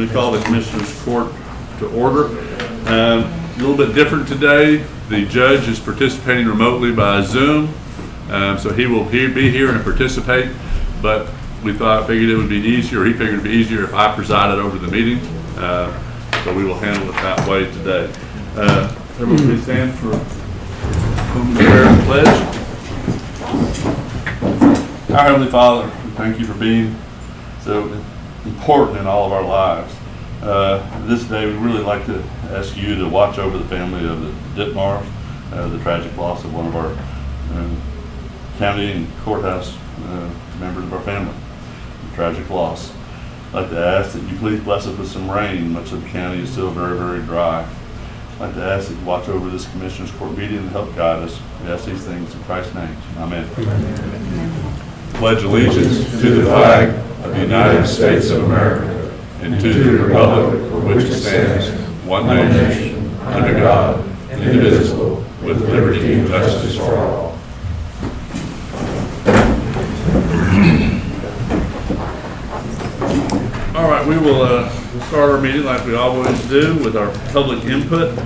Let me call the Commissioners Court to order. A little bit different today. The judge is participating remotely by Zoom, so he will be here and participate, but figured it would be easier, he figured it would be easier if I presided over the meeting, so we will handle it that way today. Everyone please stand for the prayer and pledge. Our Heavenly Father, we thank you for being so important in all of our lives. This day we really like to ask you to watch over the family of the Ditmars, the tragic loss of one of our county and courthouse members of our family. Tragic loss. I'd like to ask that you please bless us with some rain. Much of the county is still very, very dry. I'd like to ask that you watch over this Commissioners Court meeting and help guide us. We ask these things in Christ's name. Amen. Pledge allegiance to the flag of the United States of America and to the republic for which it stands, one nation, under God, indivisible, with liberty and justice for all. All right, we will start our meeting like we always do with our public input.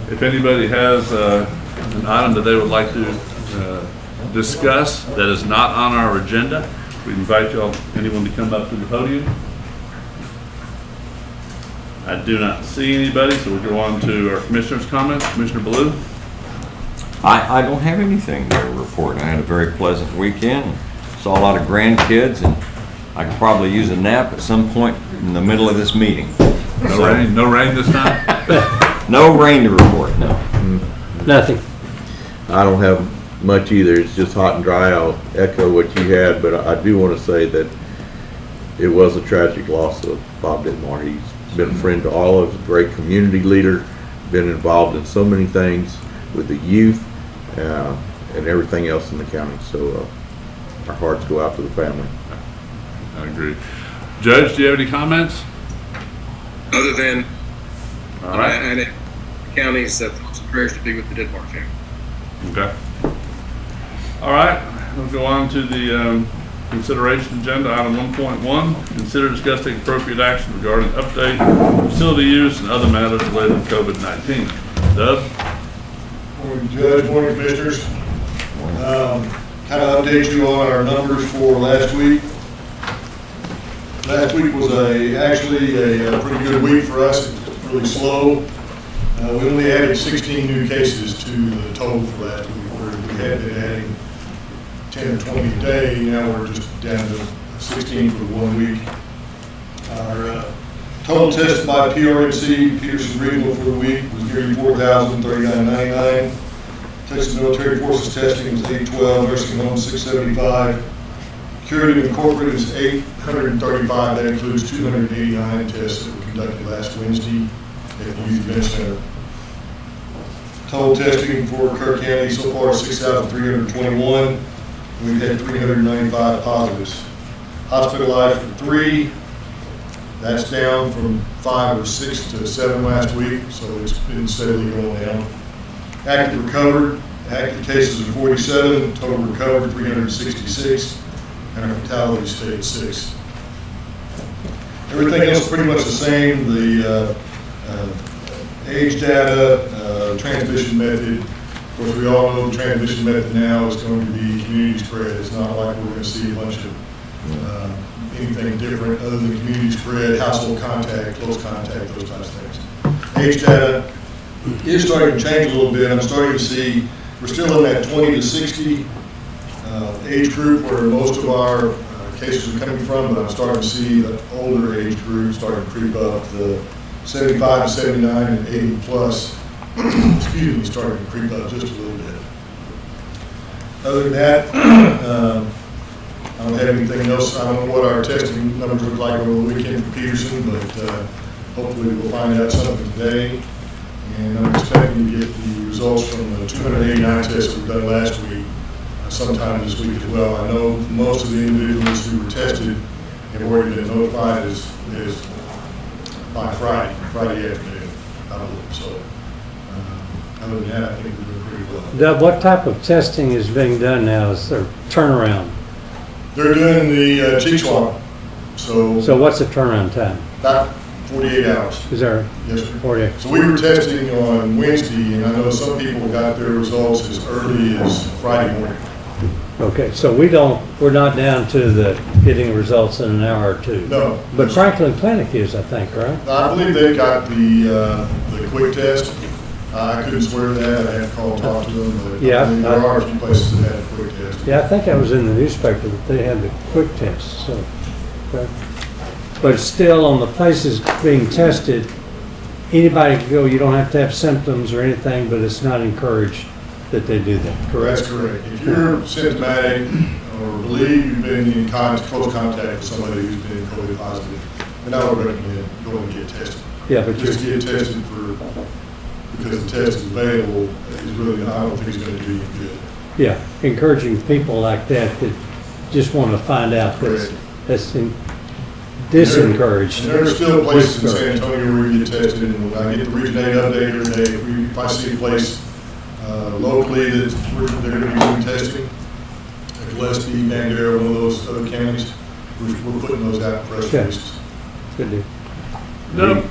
If anybody has an item that they would like to discuss that is not on our agenda, we invite anyone to come up to the podium. I do not see anybody, so we'll go on to our commissioner's comments. Commissioner Ballou? I don't have anything to report. I had a very pleasant weekend. Saw a lot of grandkids, and I could probably use a nap at some point in the middle of this meeting. No rain this time? No rain to report, no. Nothing. I don't have much either. It's just hot and dry. I'll echo what you had, but I do want to say that it was a tragic loss of Bob Ditmar. He's been a friend to all of us, a great community leader, been involved in so many things with the youth and everything else in the county. So our hearts go out to the family. I agree. Judge, do you have any comments? Other than All right. and it counties thoughts and prayers to be with the Ditmar family. Okay. All right. We'll go on to the consideration agenda. Item 1.1, consider discussing appropriate action regarding update, facility use, and other matters related to COVID-19. Doug? Morning, Judge. Morning, Commissioners. Kind of update you on our numbers for last week. Last week was actually a pretty good week for us. It was really slow. We only added 16 new cases to the total for last week, where we had been adding 10 or 20 a day. Now we're just down to 16 for 1 week. Our total tested by PRNC, Peterson Regional, for the week was nearly 4,039.99. Texas Military Forces testing was 812, nursing home 675. Curative and corporate is 835. That includes 289 tests that were conducted last Wednesday at the Youth Event Center. Total testing for Kerr County so far is 6,321. We've had 395 positives. Hospitalized for 3. That's down from 5 or 6 to 7 last week, so it's been steadily going down. Active recovered. Active cases are 47. Total recovered 366. And our fatality stayed at 6. Everything else is pretty much the same. The age data, transmission method. Of course, we all know the transmission method now is going to be community spread. It's not like we're going to see a bunch of anything different other than community spread, household contact, close contact, those types of things. Age data is starting to change a little bit. I'm starting to see we're still in that 20 to 60 age group where most of our cases are coming from, but I'm starting to see the older age group starting to creep up. The 75 to 79 and 80 plus, excuse me, starting to creep up just a little bit. Other than that, I don't have anything else. I don't know what our testing numbers look like over the weekend for Peterson, but hopefully we'll find out something today. And I'm expecting to get the results from the 289 tests we've done last week sometime this week as well. I know most of the individuals who were tested have already been notified as by Friday afternoon, I believe. So other than that, I think we're doing pretty well. Doug, what type of testing is being done now? Is there turnaround? They're doing the cheek swab. So what's the turnaround time? about 48 hours. Is there Yes, sir. 40? So we were testing on Wednesday, and I know some people got their results as early as Friday morning. Okay, so we're not down to the getting results in an hour or two. No. But Franklin Clinic is, I think, right? I believe they got the quick test. I couldn't swear to that, I had to call and talk to them, but Yeah, I mean, there are a few places that had a quick test. Yeah, I think I was in the newspaper that they had the quick test, so. Okay. But still, on the places being tested, anybody can go, you don't have to have symptoms or anything, but it's not encouraged that they do that, correct? That's correct. If you're symptomatic or believe you've been in close contact with somebody who's been COVID positive, then I would recommend going and get tested. Yeah, but Just get tested because the test is available, is really, I don't think it's going to do you good. yeah, encouraging people like that just want to find out Correct. that's disencouraged. And there are still places in San Antonio where you get tested, and when I get the Region 8 update every day, if I see a place locally that they're going to be doing testing, like Gillespie, Bandera, one of those other counties, we're putting those out in press Okay. releases. Good deal. No,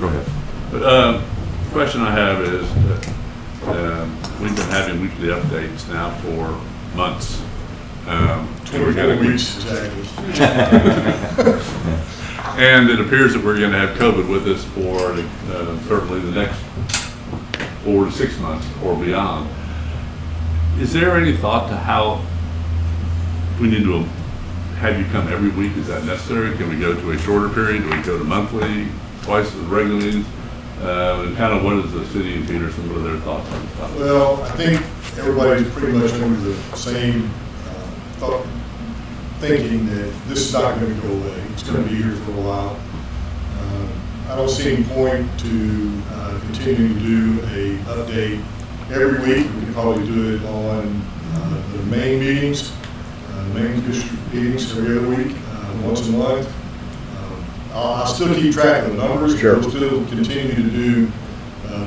Go ahead. question I have is, we've been having weekly updates now for months. 24 weeks, exactly. And it appears that we're going to have COVID with us for certainly the next 4 to 6 months or beyond. Is there any thought to how we need to have you come every week? Is that necessary? Can we go to a shorter period? Do we go to monthly, twice as regular meetings? And kind of what is the city of Peterson, what are their thoughts on this topic? Well, I think everybody's pretty much under the same thinking that this is not going to go away. It's going to be here for a while. I don't see any point to continue to do a update every week. We can probably do it on the main meetings, main district meetings every other week, once a month. I'll still keep track of the numbers. Sure. We'll still continue to do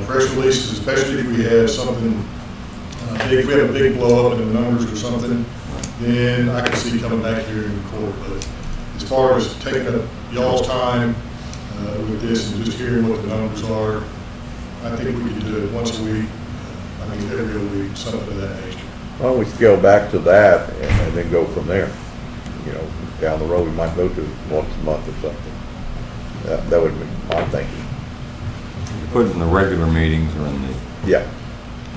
press releases, especially if we have something big, if we have a big blow up in the numbers or something, then I can see coming back here in court. But as far as taking up y'all's time with this and just hearing what the numbers are, I think we could do it once a week, I mean, every other week, something of that nature. Why don't we scale back to that and then go from there? You know, down the road, we might go to once a month or something. That would be my thinking. Put it in the regular meetings or in the, Yeah.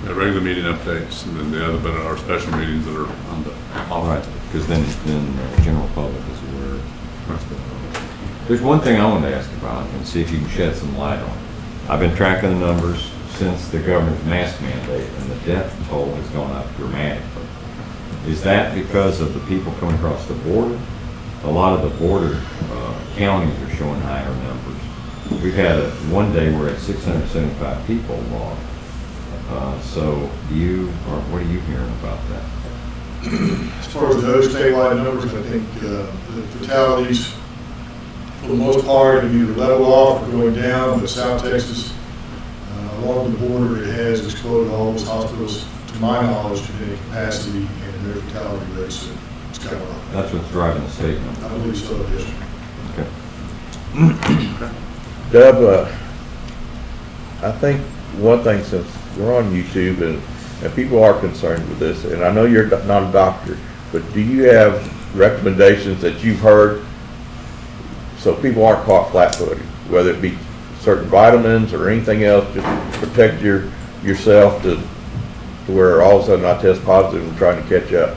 The regular meeting updates and then the other, but our special meetings that are on the. all right, because then the general public is aware. There's one thing I want to ask about and see if you can shed some light on. I've been tracking the numbers since the governor's mask mandate, and the death toll has gone up dramatically. Is that because of the people coming across the border? A lot of the border counties are showing higher numbers. We've had one day we're at 675 people lost. So what are you hearing about that? As far as the other statewide numbers, I think the fatalities, for the most part, have either leveled off or going down, but South Texas, along the border, it has exploded all those hospitals, to my knowledge, to any capacity, and their fatality rates have skyrocketed. That's what's driving the state I number. believe so, yes, sir. Okay. Deb, I think one thing, since we're on YouTube and people are concerned with this, and I know you're not a doctor, but do you have recommendations that you've heard so people aren't caught flat-footed, whether it be certain vitamins or anything else, just to protect yourself to where all of a sudden I test positive and trying to catch up?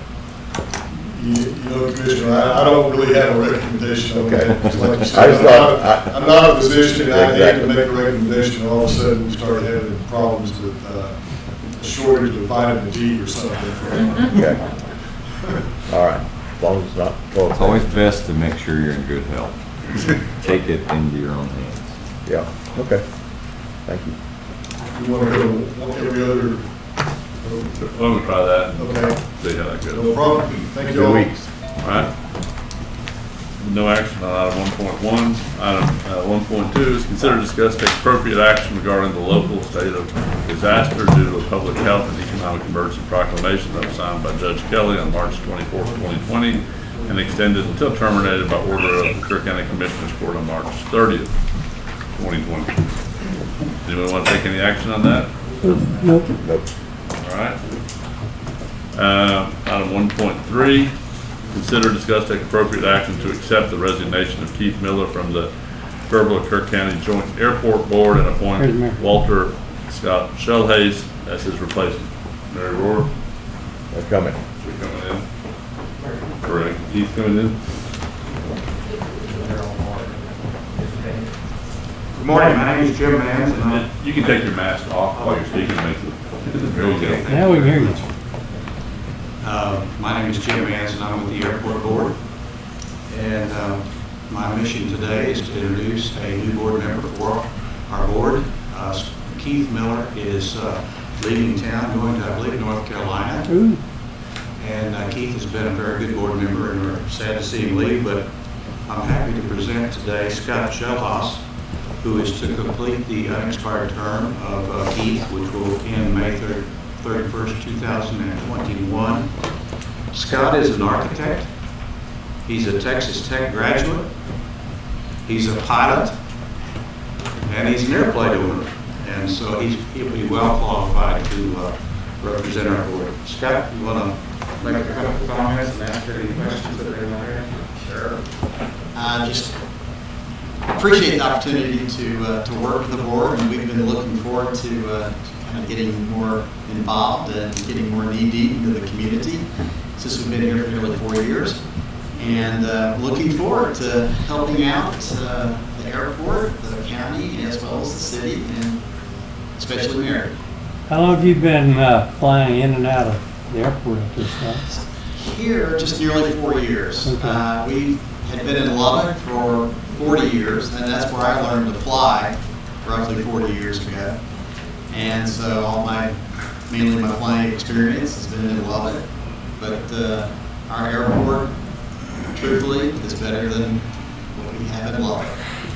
You know, Commissioner, I don't really have a recommendation on Okay. that. Just like you I said, just thought- I'm not a physician, and I hate to Exactly. make a recommendation, all of a sudden we start having problems with a shortage of vitamin D or something. Okay. All right, as long as it's not. It's always best to make sure you're in good health. Take it into your own hands. Yeah, okay. Thank you. We want to go every other, Why don't we try that and okay, see how that goes? no problem. Thank you 2 all. weeks. All right. No action on item 1.1. Item 1.2 is consider, discuss, take appropriate action regarding the local state of disaster due to a public health and economic emergency proclamation that was signed by Judge Kelly on March 24th, 2020, and extended until terminated by order of the Kerr County Commissioners Court on March 30th, 2020. Anyone want to take any action on that? Nope. Nope. All right. Item 1.3, consider, discuss, take appropriate action to accept the resignation of Keith Miller from the Kerr County Joint Airport Board and appoint Walter Scott Shelhas as his replacement. Mary Rohr, They're coming. you're coming in. Correct. Keith coming in. Good morning, my name is Jim Mans, and I'm You can take your mask off while you're speaking. There you go. Now we can hear you. my name is Jim Mans, and I'm with the Airport Board. And my mission today is to introduce a new board member for our board. Keith Miller is leaving town, going to, I believe, North Carolina. Ooh. And Keith has been a very good board member, and we're sad to see him leave, but I'm happy to present today Scott Shelhas, who is to complete the unexpired term of Keith, which will end May 31st, 2021. Scott is an architect. He's a Texas Tech graduate. He's a pilot, and he's an airplane owner. And so he'll be well qualified to represent our board. Scott, you want to make a couple of comments and ask any questions that they might have? Sure. Just appreciate the opportunity to work with the board, and we've been looking forward to kind of getting more involved and getting more knee-deep into the community since we've been here for nearly 4 years. And looking forward to helping out the airport, the county, as well as the city, and especially Mary. How long have you been flying in and out of the airport at this time? Here, just nearly 4 years. Okay. We had been in Lubbock for 40 years, and that's where I learned to fly roughly 40 years ago. And so mainly my flying experience has been in Lubbock, but our airport, truthfully, is better than what we have in Lubbock.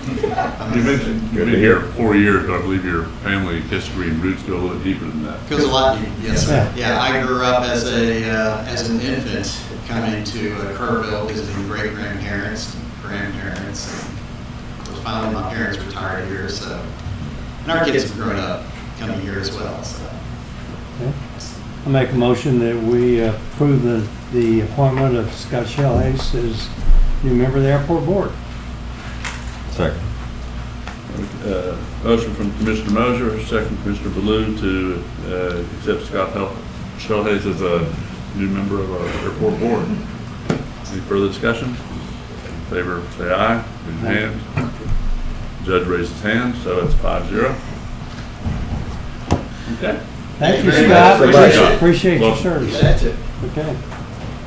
You mentioned you've been here 4 years, but I believe your family history and roots go a little deeper than that. Goes a lot deeper, yes, sir. Yeah, I grew up as an infant coming to Kerrville, visiting great-grandparents, grandparents, and of course, finally my parents retired here, so, and our kids have grown up coming here as well, so. Okay. I make a motion that we approve the appointment of Scott Shelhas as new member of the airport board. Second. Motion from Commissioner Moser, second Commissioner Baloo to accept Scott Shelhas as a new member of our airport board. Any further discussion? In favor, say aye. Raise your hand. Judge raises his hand, so it's 5-0. Okay. Thank you, very Scott. much. Appreciate your Welcome. service. That's it. Okay.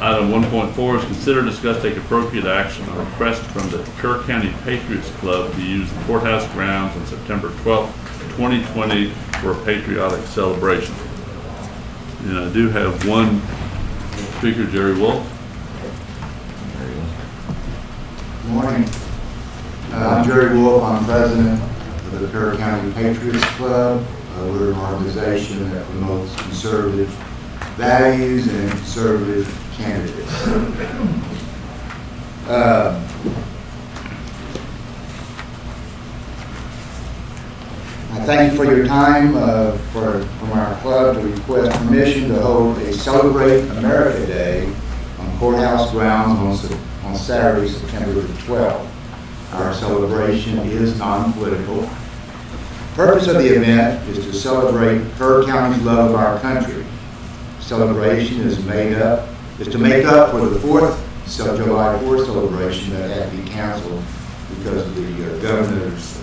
Item 1.4 is consider, discuss, take appropriate action on a request from the Kerr County Patriots Club to use the courthouse grounds on September 12th, 2020 for a patriotic celebration. And I do have one speaker, Jerry Wolf. Good morning. I'm Jerry Wolf. I'm president of the Kerr County Patriots Club. We're an organization that promotes conservative values and conservative candidates. I thank you for your time from our club to request permission to hold a Celebrate America Day on courthouse grounds on Saturday, September the 12th. Our celebration is non-political. The purpose of the event is to celebrate Kerr County's love of our country. Celebration is to make up for the July 4th celebration that had to be canceled because of the governor's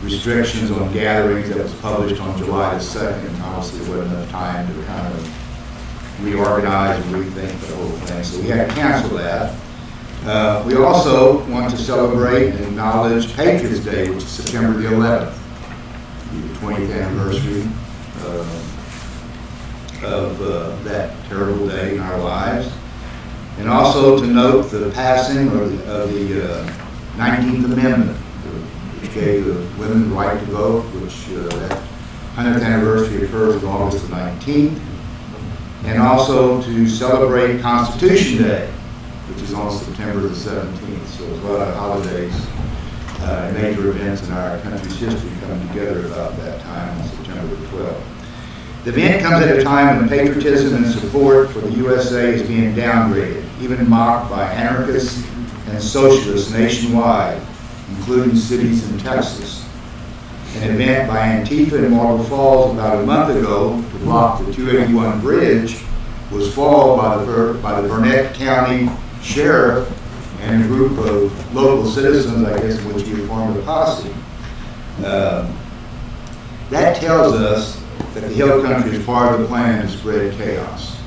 restrictions on gatherings that was published on July the 2nd. Obviously, there wasn't enough time to kind of reorganize and rethink the whole thing, so we had to cancel that. We also want to celebrate and acknowledge Patriots Day, which is September the 11th, the 20th anniversary of that terrible day in our lives. And also to note the passing of the 19th Amendment, which gave the women the right to vote, which that 100th anniversary occurs on August the 19th. And also to celebrate Constitution Day, which is on September the 17th. So there's a lot of holidays, major events in our country's history come together about that time on September the 12th. The event comes at a time when patriotism and support for the USA is being downgraded, even mocked by anarchists and socialists nationwide, including cities in Texas. An event by Antifa in Marble Falls about a month ago to block the 281 bridge was followed by the Burnett County Sheriff and a group of local citizens, I guess, which you formed a posse. That tells us that the Hill Country is part of the plan to spread chaos.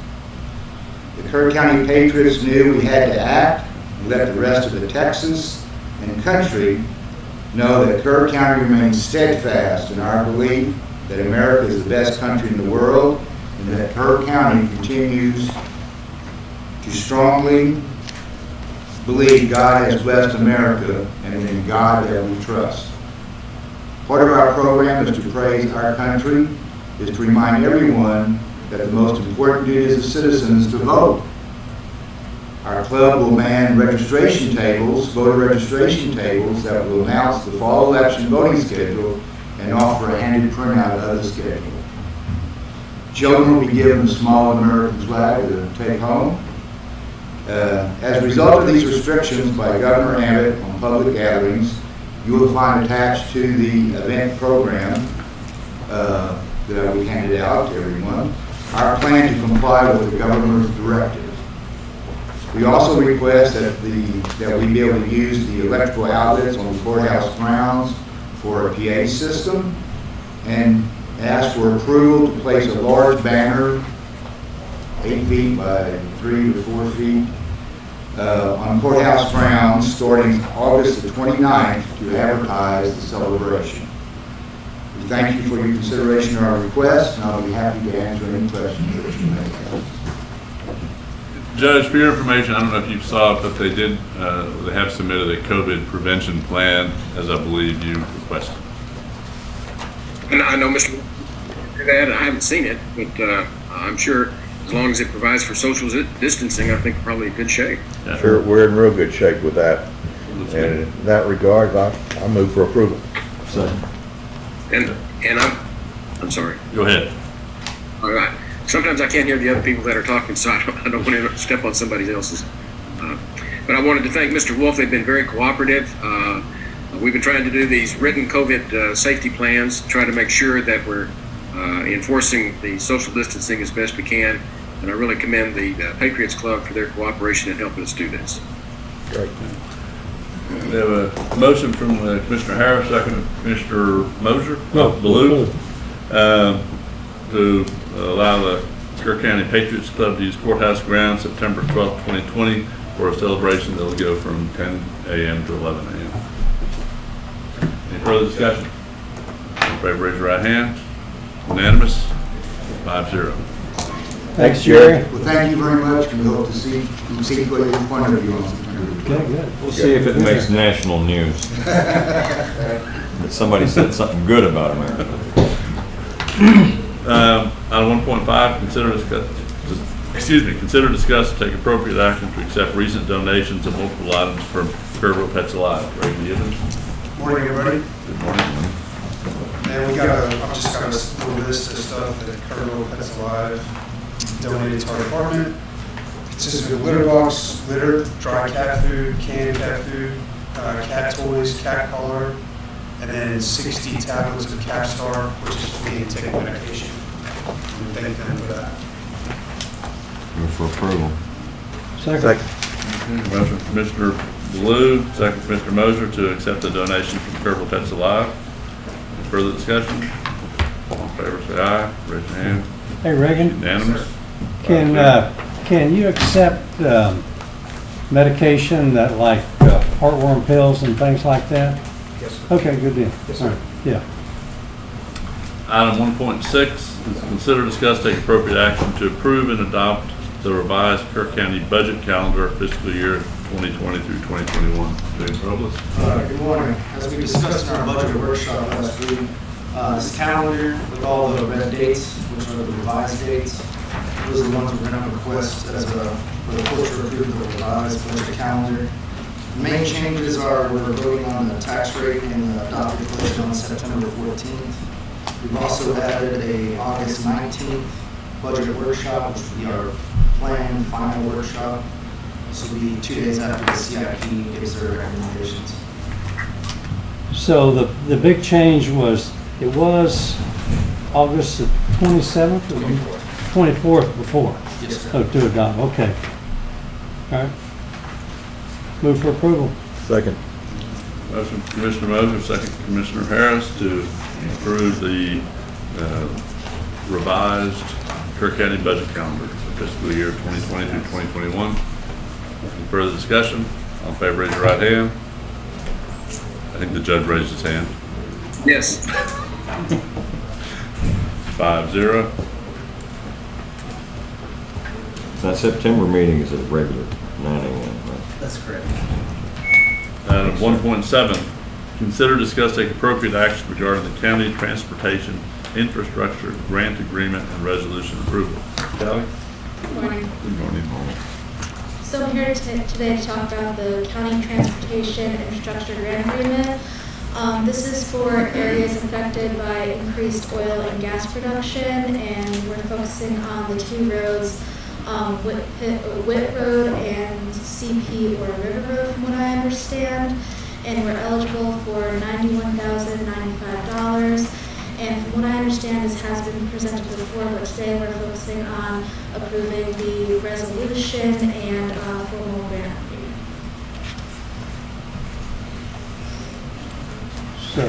The Kerr County Patriots knew we had to act and let the rest of the Texas and country know that Kerr County remains steadfast in our belief that America is the best country in the world and that Kerr County continues to strongly believe God has blessed America and in God that we trust. Part of our program is to praise our country, is to remind everyone that the most important duty as citizens is to vote. Our club will man registration tables, voter registration tables that will announce the fall election voting schedule and offer a handed printout of the schedule. Children will be given a small American flag to take home. As a result of these restrictions by Governor Abbott on public gatherings, you will find attached to the event program that we handed out to everyone our plan to comply with the governor's directive. We also request that we be able to use the electrical outlets on the courthouse grounds for a PA system and ask for approval to place a large banner 8 feet by 3 to 4 feet on courthouse grounds starting August the 29th to advertise the celebration. We thank you for your consideration of our request, and I'll be happy to answer any questions that you may have. Judge, for your information, I don't know if you saw it, but they have submitted a COVID prevention plan, as I believe you requested. And I know Mr. did that. I haven't seen it, but I'm sure as long as it provides for social distancing, I think we're probably in good shape. Yeah. Sure, we're in real good shape with that. And in that regard, I move for approval. And I'm sorry. Go ahead. All right. Sometimes I can't hear the other people that are talking, so I don't want to step on somebody else's. But I wanted to thank Mr. Wolf. They've been very cooperative. We've been trying to do these written COVID safety plans, try to make sure that we're enforcing the social distancing as best we can. And I really commend the Patriots Club for their cooperation in helping us do this. Great. We have a motion from Commissioner Harris, second Commissioner Moser, Blue. To allow the Kerr County Patriots Club to use courthouse grounds September 12th, 2020 for a celebration that will go from 10 a.m. to 11 a.m. Any further discussion? All in favor, raise your right hand. Unanimous, 5-0. Thanks, Jerry. Well, thank you very much, and we hope to see clearly in front of you on September 12th. Okay, good. We'll see if it makes national news. That somebody said something good about America. Item 1.5, consider discuss and take appropriate action to accept recent donations of multiple items from Kerrville Pets Alive. Reagan Gibbons. Morning, everybody. Good morning. And I've just got a little list of stuff that Kerrville Pets Alive donated to our department. It consists of a litter box, litter, dry cat food, canned cat food, cat toys, cat collar, and then 60 tablets of Capstar, which is for me to take medication. And thank them for that. Move for approval. Second. Motion from Commissioner Blue, second Commissioner Moser to accept the donation from Kerrville Pets Alive. Any further discussion? All in favor, say aye. Raise your hand. Hey, Reagan, Unanimous. can you accept medication that like heartworm pills and things like that? Yes, sir. Okay, good deal. Yes, All sir. right. Yeah. Item 1.6 is consider, discuss, take appropriate action to approve and adopt the revised Kerr County budget calendar fiscal year 2020 through 2021. James Robles. Good morning. As we discussed in our budget workshop last week, this calendar with all the red dates, which are the revised dates, Those are the ones we're going to request as for the court to approve the revised budget calendar. The main changes are we're voting on the tax rate in the adopted budget on September 14th. We've also added a August 19th budget workshop, which will be our planned final workshop. This will be 2 days after the CIP gives their recommendations. So the big change was, it was August the 27th? 24th before? Yes, sir. Oh, to adopt, okay. All right. Move for approval. Second. Motion from Commissioner Moser, second from Commissioner Harris to approve the revised Kerr County budget calendar for fiscal year 2020 through 2021. Any further discussion? All in favor, raise your right hand. I think the judge raised his hand. Yes. 5-0. That September meeting is a regular 9 a.m., right? That's correct. Item 1.7, consider, discuss, take appropriate action regarding the county transportation infrastructure grant agreement and resolution approval. Kelly? Good morning. Good morning. So I'm here today to talk about the County Transportation Infrastructure Grant Agreement. This is for areas affected by increased oil and gas production, and we're focusing on the two roads, Whit Road and CP or River Road, from what I understand. And we're eligible for $91,095. And from what I understand, this has been presented before, but today we're focusing on approving the resolution and formal grant agreement. So,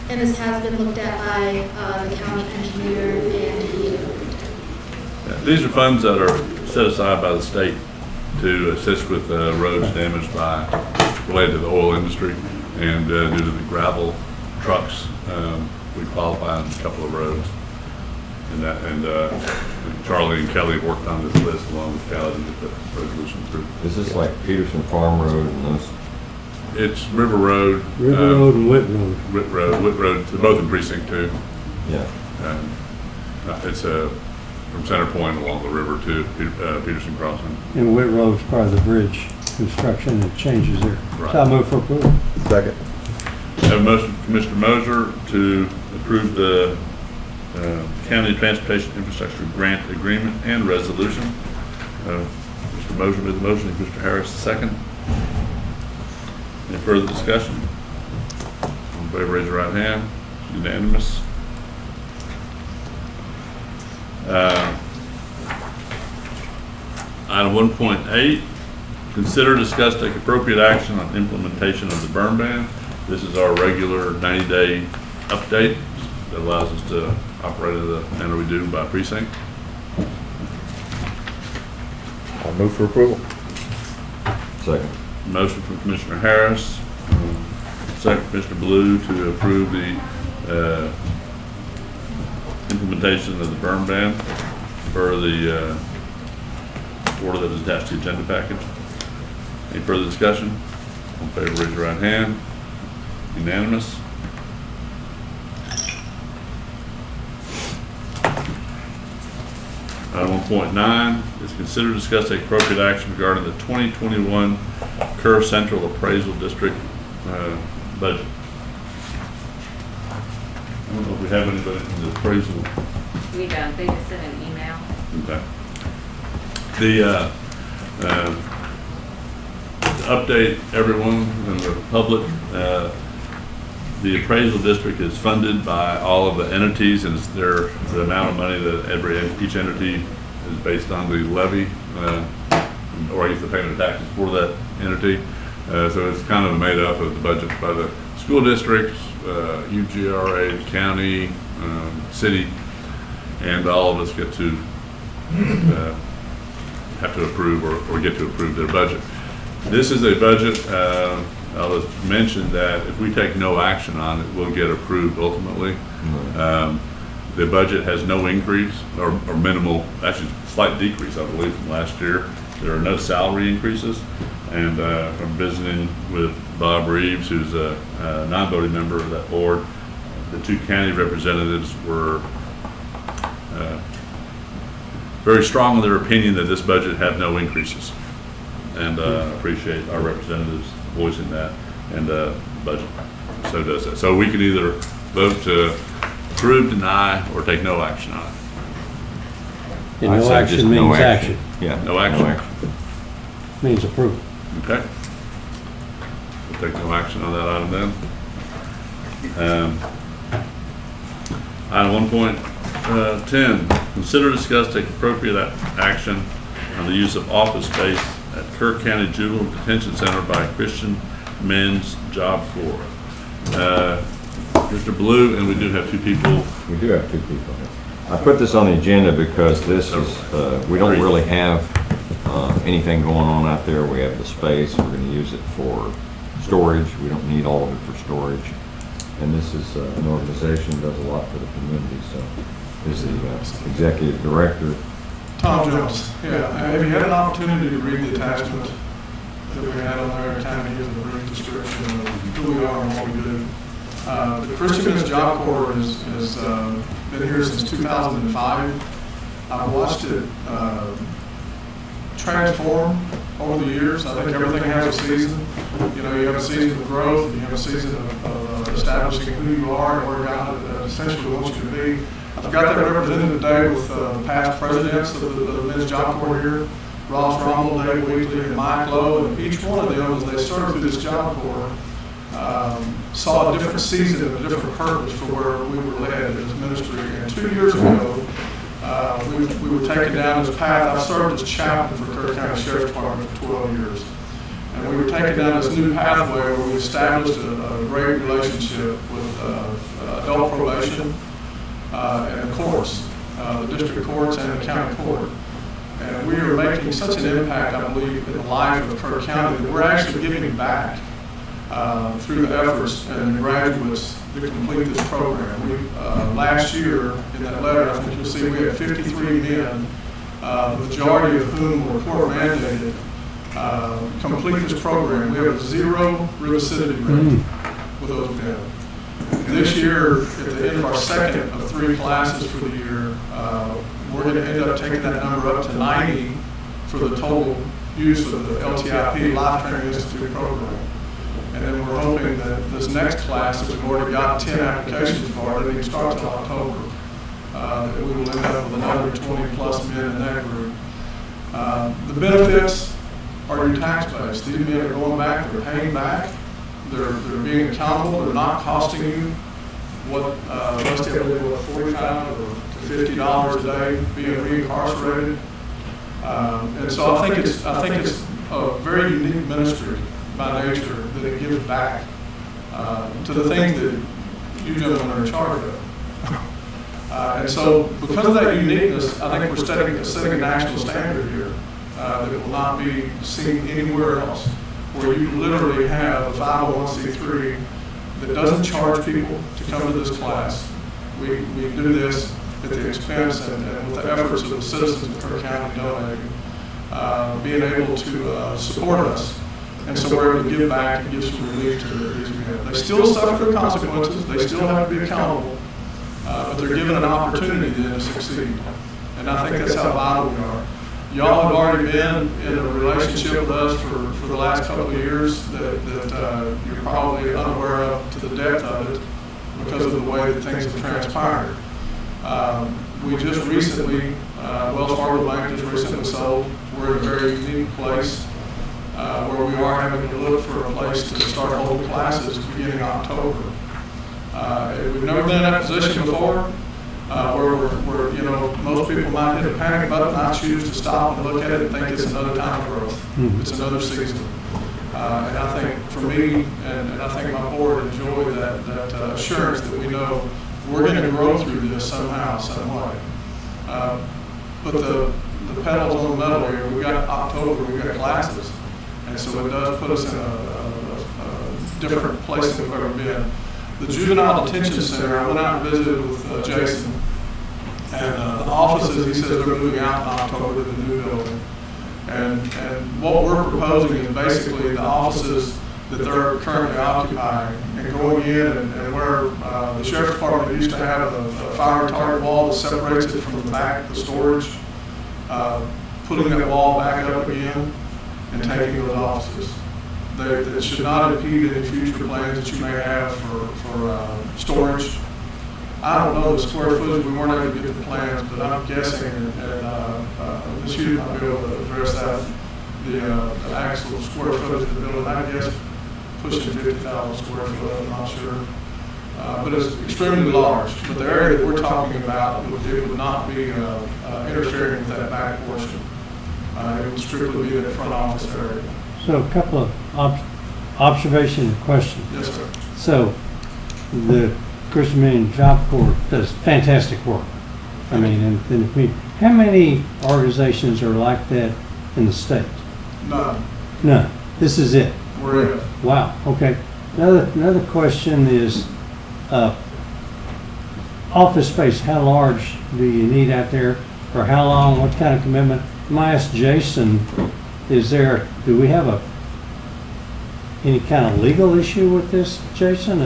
And this has been looked at by the county engineer, and he approved it. Yeah, these are funds that are set aside by the state to assist with roads damaged by, related to the oil industry, and due to the gravel trucks, we qualify on a couple of roads. And Charlie and Kelly worked on this list along with Kelly to get the resolution approved. Is this like Peterson Farm Road and those? It's River Road. River Road and Whit Road. Whit Road, they're both in precinct 2. Yeah. It's from Center Point along the river to Peterson Crossing. And Whit Road's part of the bridge construction and changes there. Right. So I move for approval. Second. I have a motion from Commissioner Moser to approve the County Transportation Infrastructure Grant Agreement and Resolution. Mr. Moser made the motion, and Mr. Harris the second. Any further discussion? All in favor, raise your right hand. It's unanimous. Item 1.8, consider, discuss, take appropriate action on implementation of the burn ban. This is our regular 90-day update that allows us to operate in the manner we do by precinct. I'll move for approval. Second. Motion from Commissioner Harris, second Commissioner Blue, to approve the implementation of the burn ban for the order that is attached to the agenda package. Any further discussion? All in favor, raise your right hand. Unanimous. Item 1.9 is consider, discuss, take appropriate action regarding the 2021 Kerr Central Appraisal District budget. I don't know if we have anybody from the appraisal. We don't. They just sent an email. Okay. To update everyone and the public, the appraisal district is funded by all of the entities, and the amount of money that each entity is based on the levy, or I guess the payment of taxes for that entity. So it's kind of made up of the budget by the school districts, UGRA, the county, city, and all of us get to have to approve or get to approve their budget. This is a budget, I'll just mention that if we take no action on it, we'll get approved ultimately. The budget has no increase or minimal, actually slight decrease, I believe, from last year. There are no salary increases. And from visiting with Bob Reeves, who's a non-voting member of that board, the two county representatives were very strong in their opinion that this budget had no increases. And appreciate our representatives voicing that, and budget so does that. So we can either vote to approve, deny, or take no action on it. And I'd no say just action no means action. Yeah. No action. Means approval. Okay. We'll take no action on that item then. Item 1.10, consider, discuss, take appropriate action on the use of office space at Kerr County Juvenile Detention Center by Christian Men's Job Corps. Mr. Blue, and we do have two people. We do have two people. I put this on the agenda because this is, we don't really have anything going on out there. We have the space. We're going to use it for storage. We don't need all of it for storage. And this is an organization that does a lot for the community. So this is the executive director. Tom Jones. Yeah, have you had an opportunity to read the attachment that we had on there, kind of give a brief description of who we are and what we do? The Christian Men's Job Corps has been here since 2005. I've watched it transform over the years. I think everything has a season. You know, you have a season of growth, and you have a season of establishing who you are and where God essentially wants you to be. I've got that represented today with past presidents of the Men's Job Corps here, Ross Rommel, Dave Wheatley, and Mike Lowe, and each one of them, as they served through this Job Corps, saw a different season and a different purpose for where we were led as ministry. And 2 years ago, we were taken down this path. I served as chaplain for Kerr County Sheriff's Department for 12 years. And we were taken down this new pathway where we established a great relationship with adult probation and the courts, the district courts and the county court. And we are making such an impact, I believe, in the life of Kerr County that we're actually giving back through the efforts and the graduates to complete this program. We, last year, in that letter, I think you'll see we had 53 men, the majority of whom were court mandated, complete this program. We have a 0 recidivity rate with those men. This year, at the end of our second of 3 classes for the year, we're going to end up taking that number up to 90 for the total use of the LTIP Life Training Institute program. And then we're hoping that this next class, that we've already got 10 applications for, that didn't start till October, that we will end up with another 20 plus men in that group. The benefits are your tax base. These men are going back, they're paying back, they're being accountable, they're not costing you what, most of them, $45 to $50 a day being reincarcerated. And so I think it's a very unique ministry by nature that it gives back to the things that you gentlemen are in charge of. And so because of that uniqueness, I think we're setting a national standard here that will not be seen anywhere else, where you literally have a 501c3 that doesn't charge people to come to this class. We do this at the expense and with the efforts of the citizens of Kerr County donating, being able to support us. And so we're able to give back and give some relief to these men. They still suffer the consequences. They still have to be accountable. But they're given an opportunity then to succeed. And I think that's how vital we are. Y'all have already been in a relationship with us for the last couple of years that you're probably unaware of to the depth of it because of the way that things have transpired. We just recently, Wells Fargo Bank just recently sold. We're in a very unique place. Where we are having to look for a place to start holding classes beginning October. We've never been in that position before, where you know, most people might hit a panic button. I choose to stop and look at it and think it's another time of growth. It's another season. And I think for me, and I think my board enjoy that assurance that we know we're going to grow through this somehow, some way. But the pedals on the metal here, we've got October, we've got classes. And so it does put us in a different place than we've ever been. The Juvenile Detention Center, I went out and visited with Jason. And the offices, he says they're moving out in October to the new building. And what we're proposing is basically the offices that they're currently occupying and going in and where the Sheriff's Department used to have a fire retardant wall that separates it from the back, the storage. putting that wall back up again and taking those offices. That should not impede any future plans that you may have for storage. I don't know the square footage, we weren't able to get the plans, but I'm guessing, and Ms. Hughes might be able to address that, the actual square footage of the building, I guess pushing 50,000 square foot, I'm not sure. But it's extremely large, but the area that we're talking about, it would not be interfering with that back portion. It would strictly be that front office area. So a couple of observation and questions. Yes, sir. So the Christian Union Job Corps does fantastic work. I mean, in the community. How many organizations are like that in the state? None. None. This is it. We're in. Wow. Okay. Another question is office space. How large do you need out there? For how long? What kind of commitment? I asked Jason, do we have any kind of legal issue with this, Jason?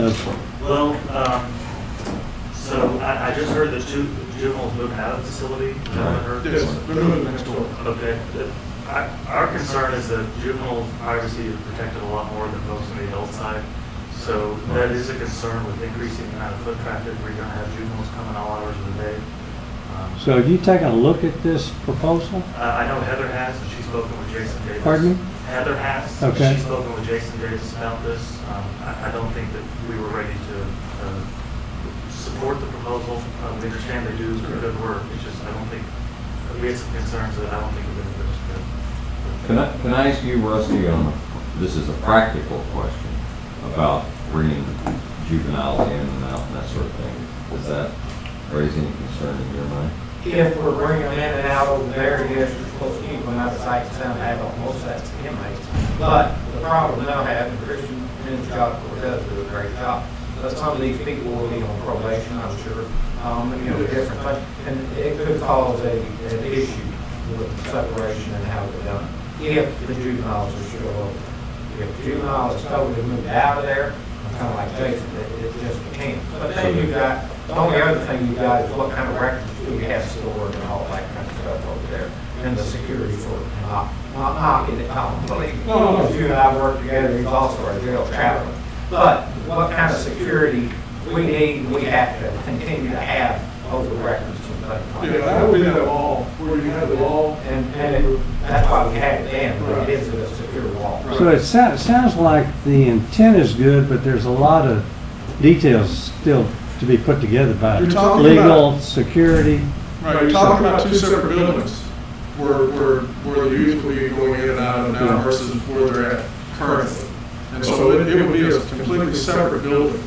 Well, so I just heard that juveniles moving out of the facility. Is that what I heard? Yes, they're moving next door. Okay. Our concern is that juvenile privacy is protected a lot more than folks on the adult side. So that is a concern with increasing the amount of foot traffic. We're going to have juveniles coming all hours of the day. So have you taken a look at this proposal? I know Heather has, and she's spoken with Jason Davis. Pardon me? Heather has. Okay. She's spoken with Jason Davis about this. I don't think that we were ready to support the proposal. We understand they do good work. It's just, I don't think, we had some concerns that I don't think we're going to do. Can I ask you, Rusty, this is a practical question about bringing juveniles in and out and that sort of thing. Does that raise any concern in your mind? If we're bringing them in and out over there, yes, you're supposed to keep them out of sight and sound, have most of that's inmates. But the problem that I have, and Christian Men's Job Corps does do a great job, but some of these people will be on probation, I'm sure, different things. And it could cause an issue with separation and how it's done, if the juveniles are still over. If juveniles is totally moved out of there, kind of like Jason, it just can't. But then you got, the only other thing you got is what kind of records do you have stored and all that kind of stuff over there. And the security for not knocking it down. No. You and I work together, he's also our jail chaplain. But what kind of security we have to continue to have over records and things like that. Yeah, that would be that wall, where you have the wall. And that's why we have it then, but it is a secure wall. So it sounds like the intent is good, but there's a lot of details still to be put together by legal, security. Right, you're talking about two separate buildings where the youth will be going in and out of now versus where they're at currently. And so it would be a completely separate building.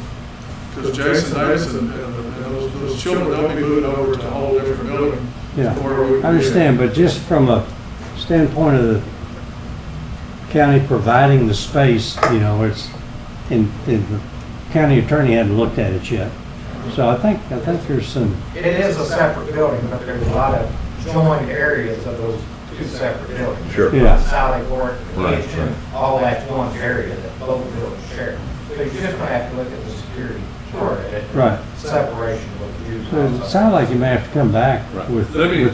Because Jason Davis and those children, they'll be moving over to a whole different building. Yeah, I understand, but just from a standpoint of the county providing the space, it's, and the county attorney hadn't looked at it yet. So I think there's some. It is a separate building, but there's a lot of joined areas of those two separate buildings. Sure. Yeah. Sally Court, Right, kitchen, right. all that's one area that both buildings share. So you just have to look at the security part of it. Right. Separation with you. So it sounds like you may have to come back Right. with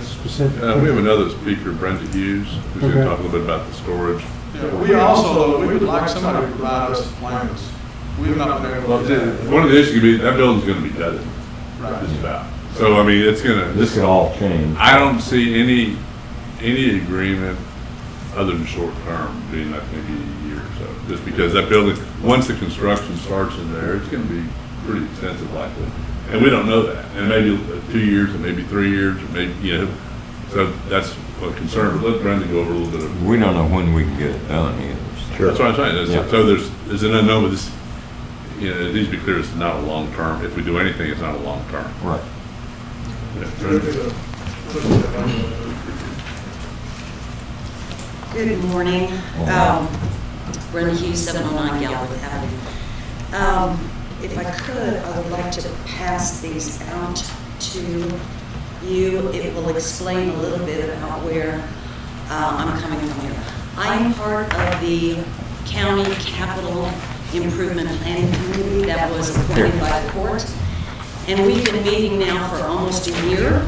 specific. We have another speaker, Brenda Hughes, who's going to Okay. talk a little bit about the storage. Yeah, we also, we would like somebody to provide us plans. We have not been able to do that. One of the issues could be, that building's going to be dead, Right. just about. So, I mean, it's going to. This could all change. I don't see any agreement other than short term being like maybe a year or so. Just because that building, once the construction starts in there, it's going to be pretty extensive likely. And we don't know that. And maybe 2 years, or maybe 3 years, or maybe, so that's what concerns. Let Brenda go over a little bit of. We don't know when we can get it done either. Sure. That's what I'm saying. Yeah. So there's an unknown with this. It needs to be clear it's not a long term. If we do anything, it's not a long term. Right. Good morning. Brenda Hughes, 709 Galbraith Avenue. If I could, I would like to pass these out to you. It will explain a little bit about where I'm coming from here. I am part of the County Capital Improvement Planning Committee that was appointed by the court. And we've been meeting now for almost a year.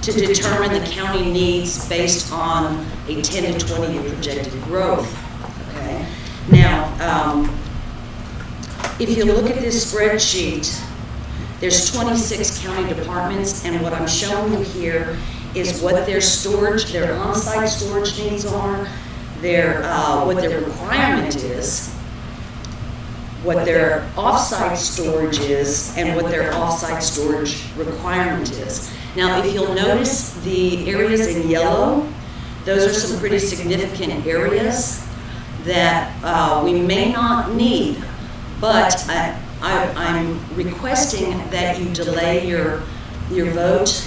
to determine the county needs based on a 10 to 20 year projected growth. Okay. Now, if you look at this spreadsheet, there's 26 county departments, and what I'm showing you here is what their storage, their on-site storage needs are, their what their requirement is, what their off-site storage is, and what their off-site storage requirement is. Now, if you'll notice the areas in yellow, those are some pretty significant areas that we may not need, but I'm requesting that you delay your vote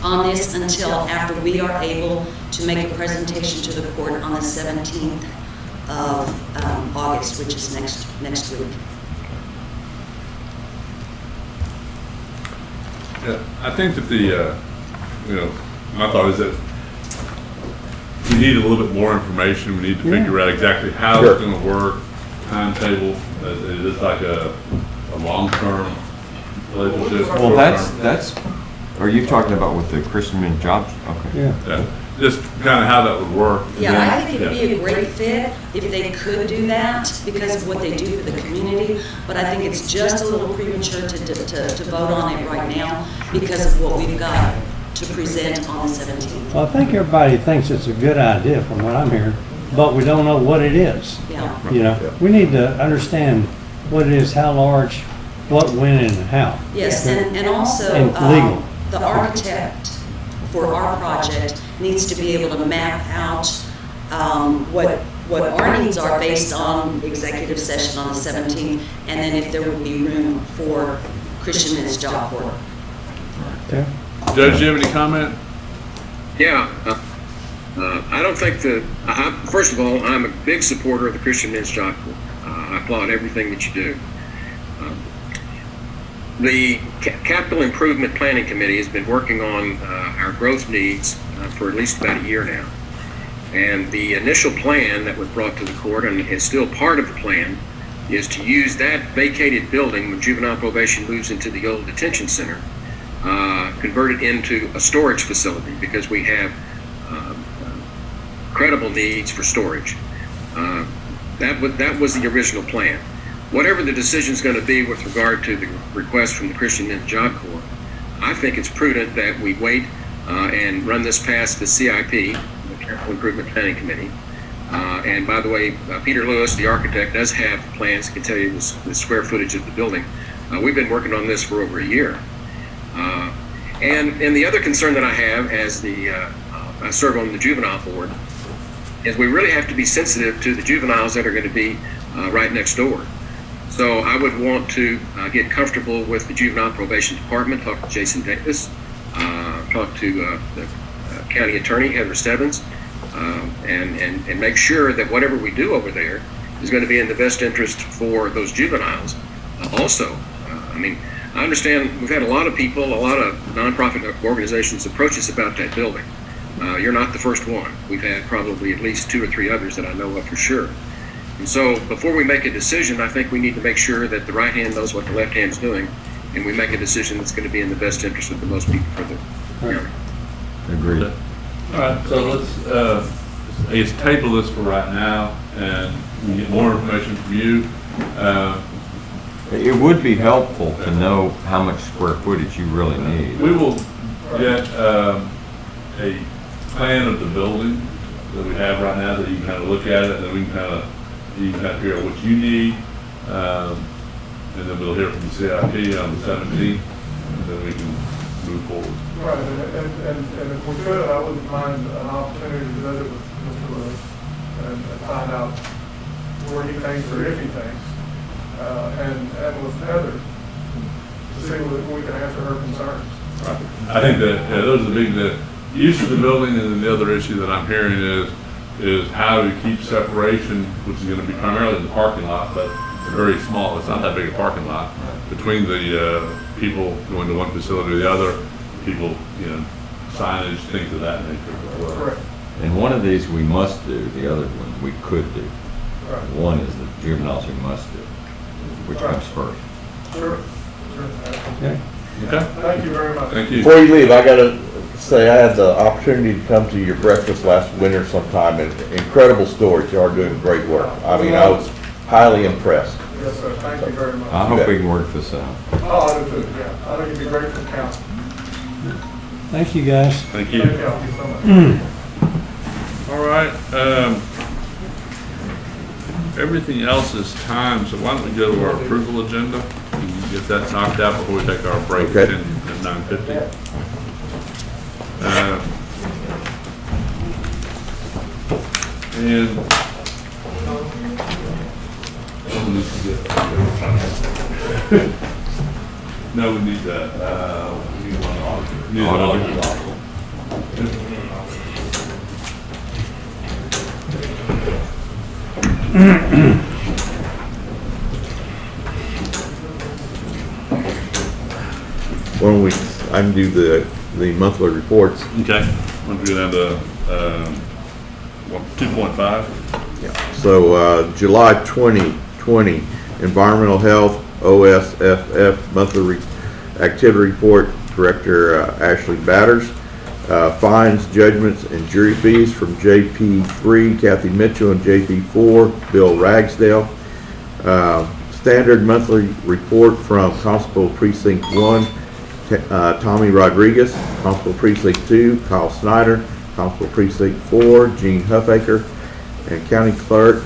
on this until after we are able to make a presentation to the court on the 17th of August, which is next week. Yeah, I think that my thought is that we need a little bit more information. We need to figure out exactly how it's going to work, timetable. It is like a long-term relationship. Well, that's. Are you talking about with the Christian Men's Jobs? Okay. Yeah. Just kind of how that would work. Yeah, I think it would be a great fit if they could do that because of what they do for the community, but I think it's just a little premature to vote on it right now because of what we've got to present on the 17th. Well, I think everybody thinks it's a good idea from what I'm hearing, but we don't know what it is. Yeah. You know, we need to understand what it is, how large, what, when, and how. Yes, and also And legal. The architect for our project needs to be able to map out what our needs are based on executive session on the 17th, and then if there would be room for Christian Men's Job Corps. Okay. Judge, do you have any comment? Yeah. I don't think first of all, I'm a big supporter of the Christian Men's Job Corps. I applaud everything that you do. The Capital Improvement Planning Committee has been working on our growth needs for at least about a year now. And the initial plan that was brought to the court, and is still part of the plan, is to use that vacated building when juvenile probation moves into the old detention center, convert it into a storage facility because we have credible needs for storage. That was the original plan. Whatever the decision is going to be with regard to the request from the Christian Men's Job Corps, I think it's prudent that we wait and run this past the CIP, the Capital Improvement Planning Committee. And by the way, Peter Lewis, the architect, does have plans. He can tell you the square footage of the building. We've been working on this for over a year. And the other concern that I have as I serve on the juvenile board is we really have to be sensitive to the juveniles that are going to be right next door. So I would want to get comfortable with the Juvenile Probation Department, talk to Jason Davis, talk to the County Attorney, Heather Stebbins, and make sure that whatever we do over there is going to be in the best interest for those juveniles. Also, I understand we've had a lot of people, a lot of nonprofit organizations approach us about that building. You're not the first one. We've had probably at least 2 or 3 others that I know of for sure. And so before we make a decision, I think we need to make sure that the right hand knows what the left hand's doing, and we make a decision that's going to be in the best interest of the most people for the county. Agreed. All right, so let's table this for right now, and we get more information from you. It would be helpful to know how much square footage you really need. We will get a plan of the building that we have right now that you can kind of look at it, and then we can you can kind of figure out what you need, and then we'll hear from the CIP on the 17th, and then we can move forward. Right, and if we could, I wouldn't mind an opportunity to visit with Mr. Lewis and find out where he thinks or if he thinks, and with Heather to see whether we can answer her concerns. Right. I think that those are the use of the building, and then the other issue that I'm hearing is how to keep separation, which is going to be primarily in the parking lot, but it's very small. It's not that big a parking lot between the people going to one facility to the other. People, signage, things of that nature as well. Correct. And one of these we must do. The other one we could do. Right. One is the juveniles we must do, which comes first. Sure. Okay. Okay. Thank you very much. Thank you. Before you leave, I gotta say, I had the opportunity to come to your breakfast last winter sometime, and incredible stories. You are doing great work. I mean, I was highly impressed. Yes, sir. Thank you very much. I hope we can work this out. Oh, I do too, yeah. I think it'd be great for the council. Thank you, guys. Thank you. Thank you so much. All right. Everything else is time, so why don't we go to our approval agenda and get that knocked out before we take our break at Okay. 9:50. And no, we need that. We need one auditor. Need an auditor. Why don't we, I can do the monthly reports. Okay. Why don't we go down to 2.5? Yeah. So, July 2020, Environmental Health, OSFF, monthly activity report, Director Ashley Batters. Fines, judgments, and jury fees from JP3, Kathy Mitchell, and JP4, Bill Ragsdale. Standard monthly report from Constable Precinct 1, Tommy Rodriguez, Constable Precinct 2, Kyle Snyder, Constable Precinct 4, Gene Huffaker, and County Clerk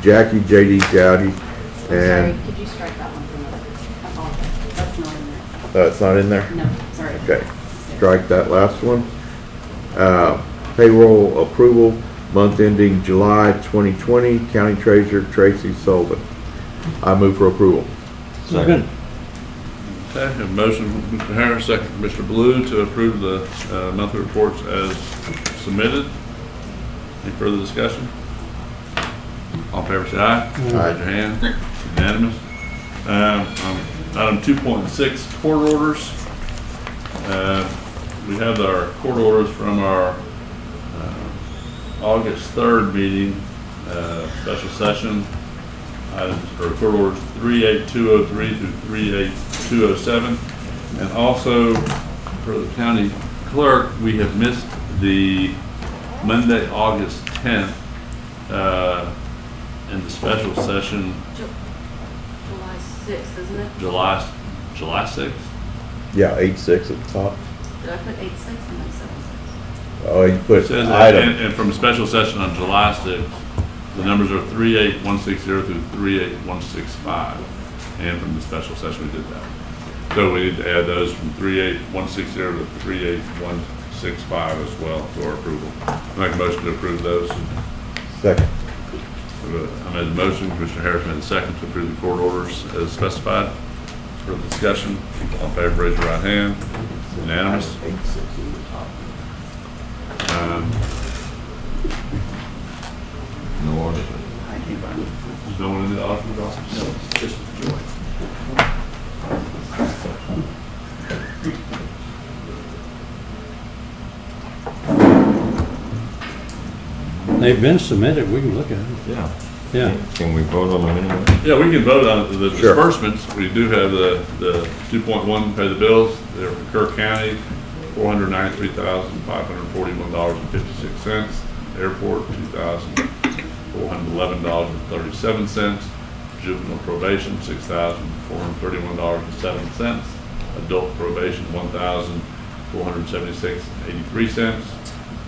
Jackie J.D. Gowdy. And Sorry, could you strike that one from the, that's not in there. it's not in there? No, sorry. Okay, strike that last one. Payroll approval, month ending July 2020, County Treasurer Tracy Sullivan. I move for approval. Second. Okay, have a motion from Mr. Harris, second from Mr. Blue to approve the monthly reports as submitted. Any further discussion? All in favor, say aye. Raise your hand. Unanimous. Item 2.6, court orders. We have our court orders from our August 3rd meeting, special session. Items for court orders 38203 through 38207. And also for the county clerk, we have missed the Monday, August 10th, in the special session. July 6th, isn't it? July 6th? Yeah, 8-6 at the top. Did I put 8/6 and then 7/6? Oh, you It put says, item. and from a special session on July 6th, the numbers are 38160 through 38165. And from the special session, we did that. So we need to add those from 38160 to 38165 as well to our approval. Make a motion to approve those. Second. I made the motion, Commissioner Harris made the second to approve the court orders as specified. For the discussion, all in favor, raise your right hand. Unanimous. No order. No one in the auditor's office? No, just Joy. They've been submitted, we can look at them. Yeah. Yeah. Can we vote on them anyway? Yeah, we can vote on the Sure. disbursements. We do have the 2.1, pay the bills. They're for Kerr County, $493,541.56. Airport, $2,411.37. Juvenile probation, $6,431.07. Adult probation, $1,476.83.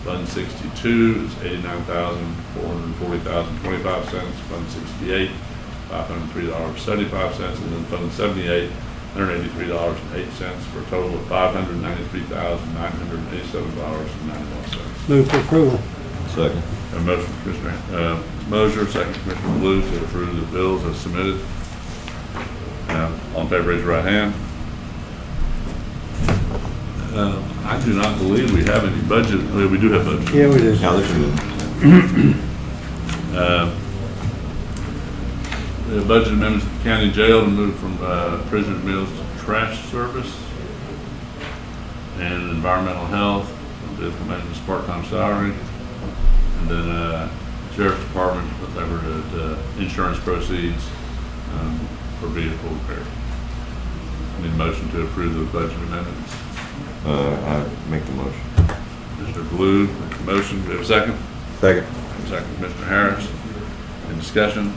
Fund 62 is $89,440.25. Fund 68, $503.75, and then Fund 78, $183.08 for a total of $593,987.91. Move for approval. Second. A motion, Commissioner Mosier, second Commissioner Blue to approve the bills as submitted. All in favor, raise your right hand. I do not believe we have any budget. We do have budget. Yeah, we do. Now, this is The budget amendments to the county jail to move from prisoner meals to trash service, and environmental health, vehicle maintenance part-time salary, and then sheriff's department, whatever the insurance proceeds for vehicle repair. Need a motion to approve the budget amendments. I make the motion. Mr. Blue, makes a motion. Do we have a second? Second. Second, Mr. Harris. In discussion,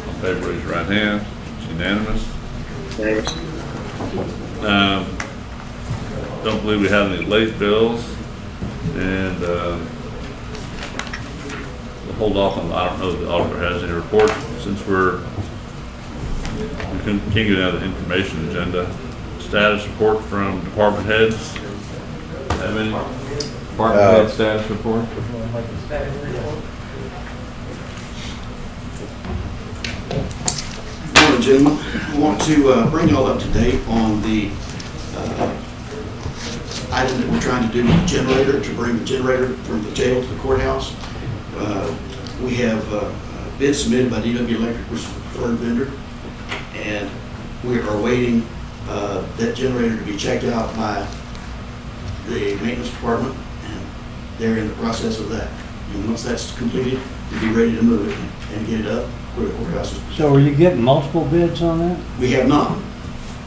all in favor, raise your right hand. It's unanimous. Don't believe we have any late bills, and we'll hold off on, I don't know if the auditor has any reports, since we continue to have the information agenda. Status report from department heads. Have any? Department head status report? Morning, gentlemen. I want to bring you all up to date on the item that we're trying to do with the generator, to bring the generator from the jail to the courthouse. We have bids submitted by DW Electric, which is the preferred vendor, and we are awaiting that generator to be checked out by the maintenance department, and they're in the process of that. And once that's completed, we'll be ready to move it and get it up where the courthouse is. So are you getting multiple bids on that? We have not.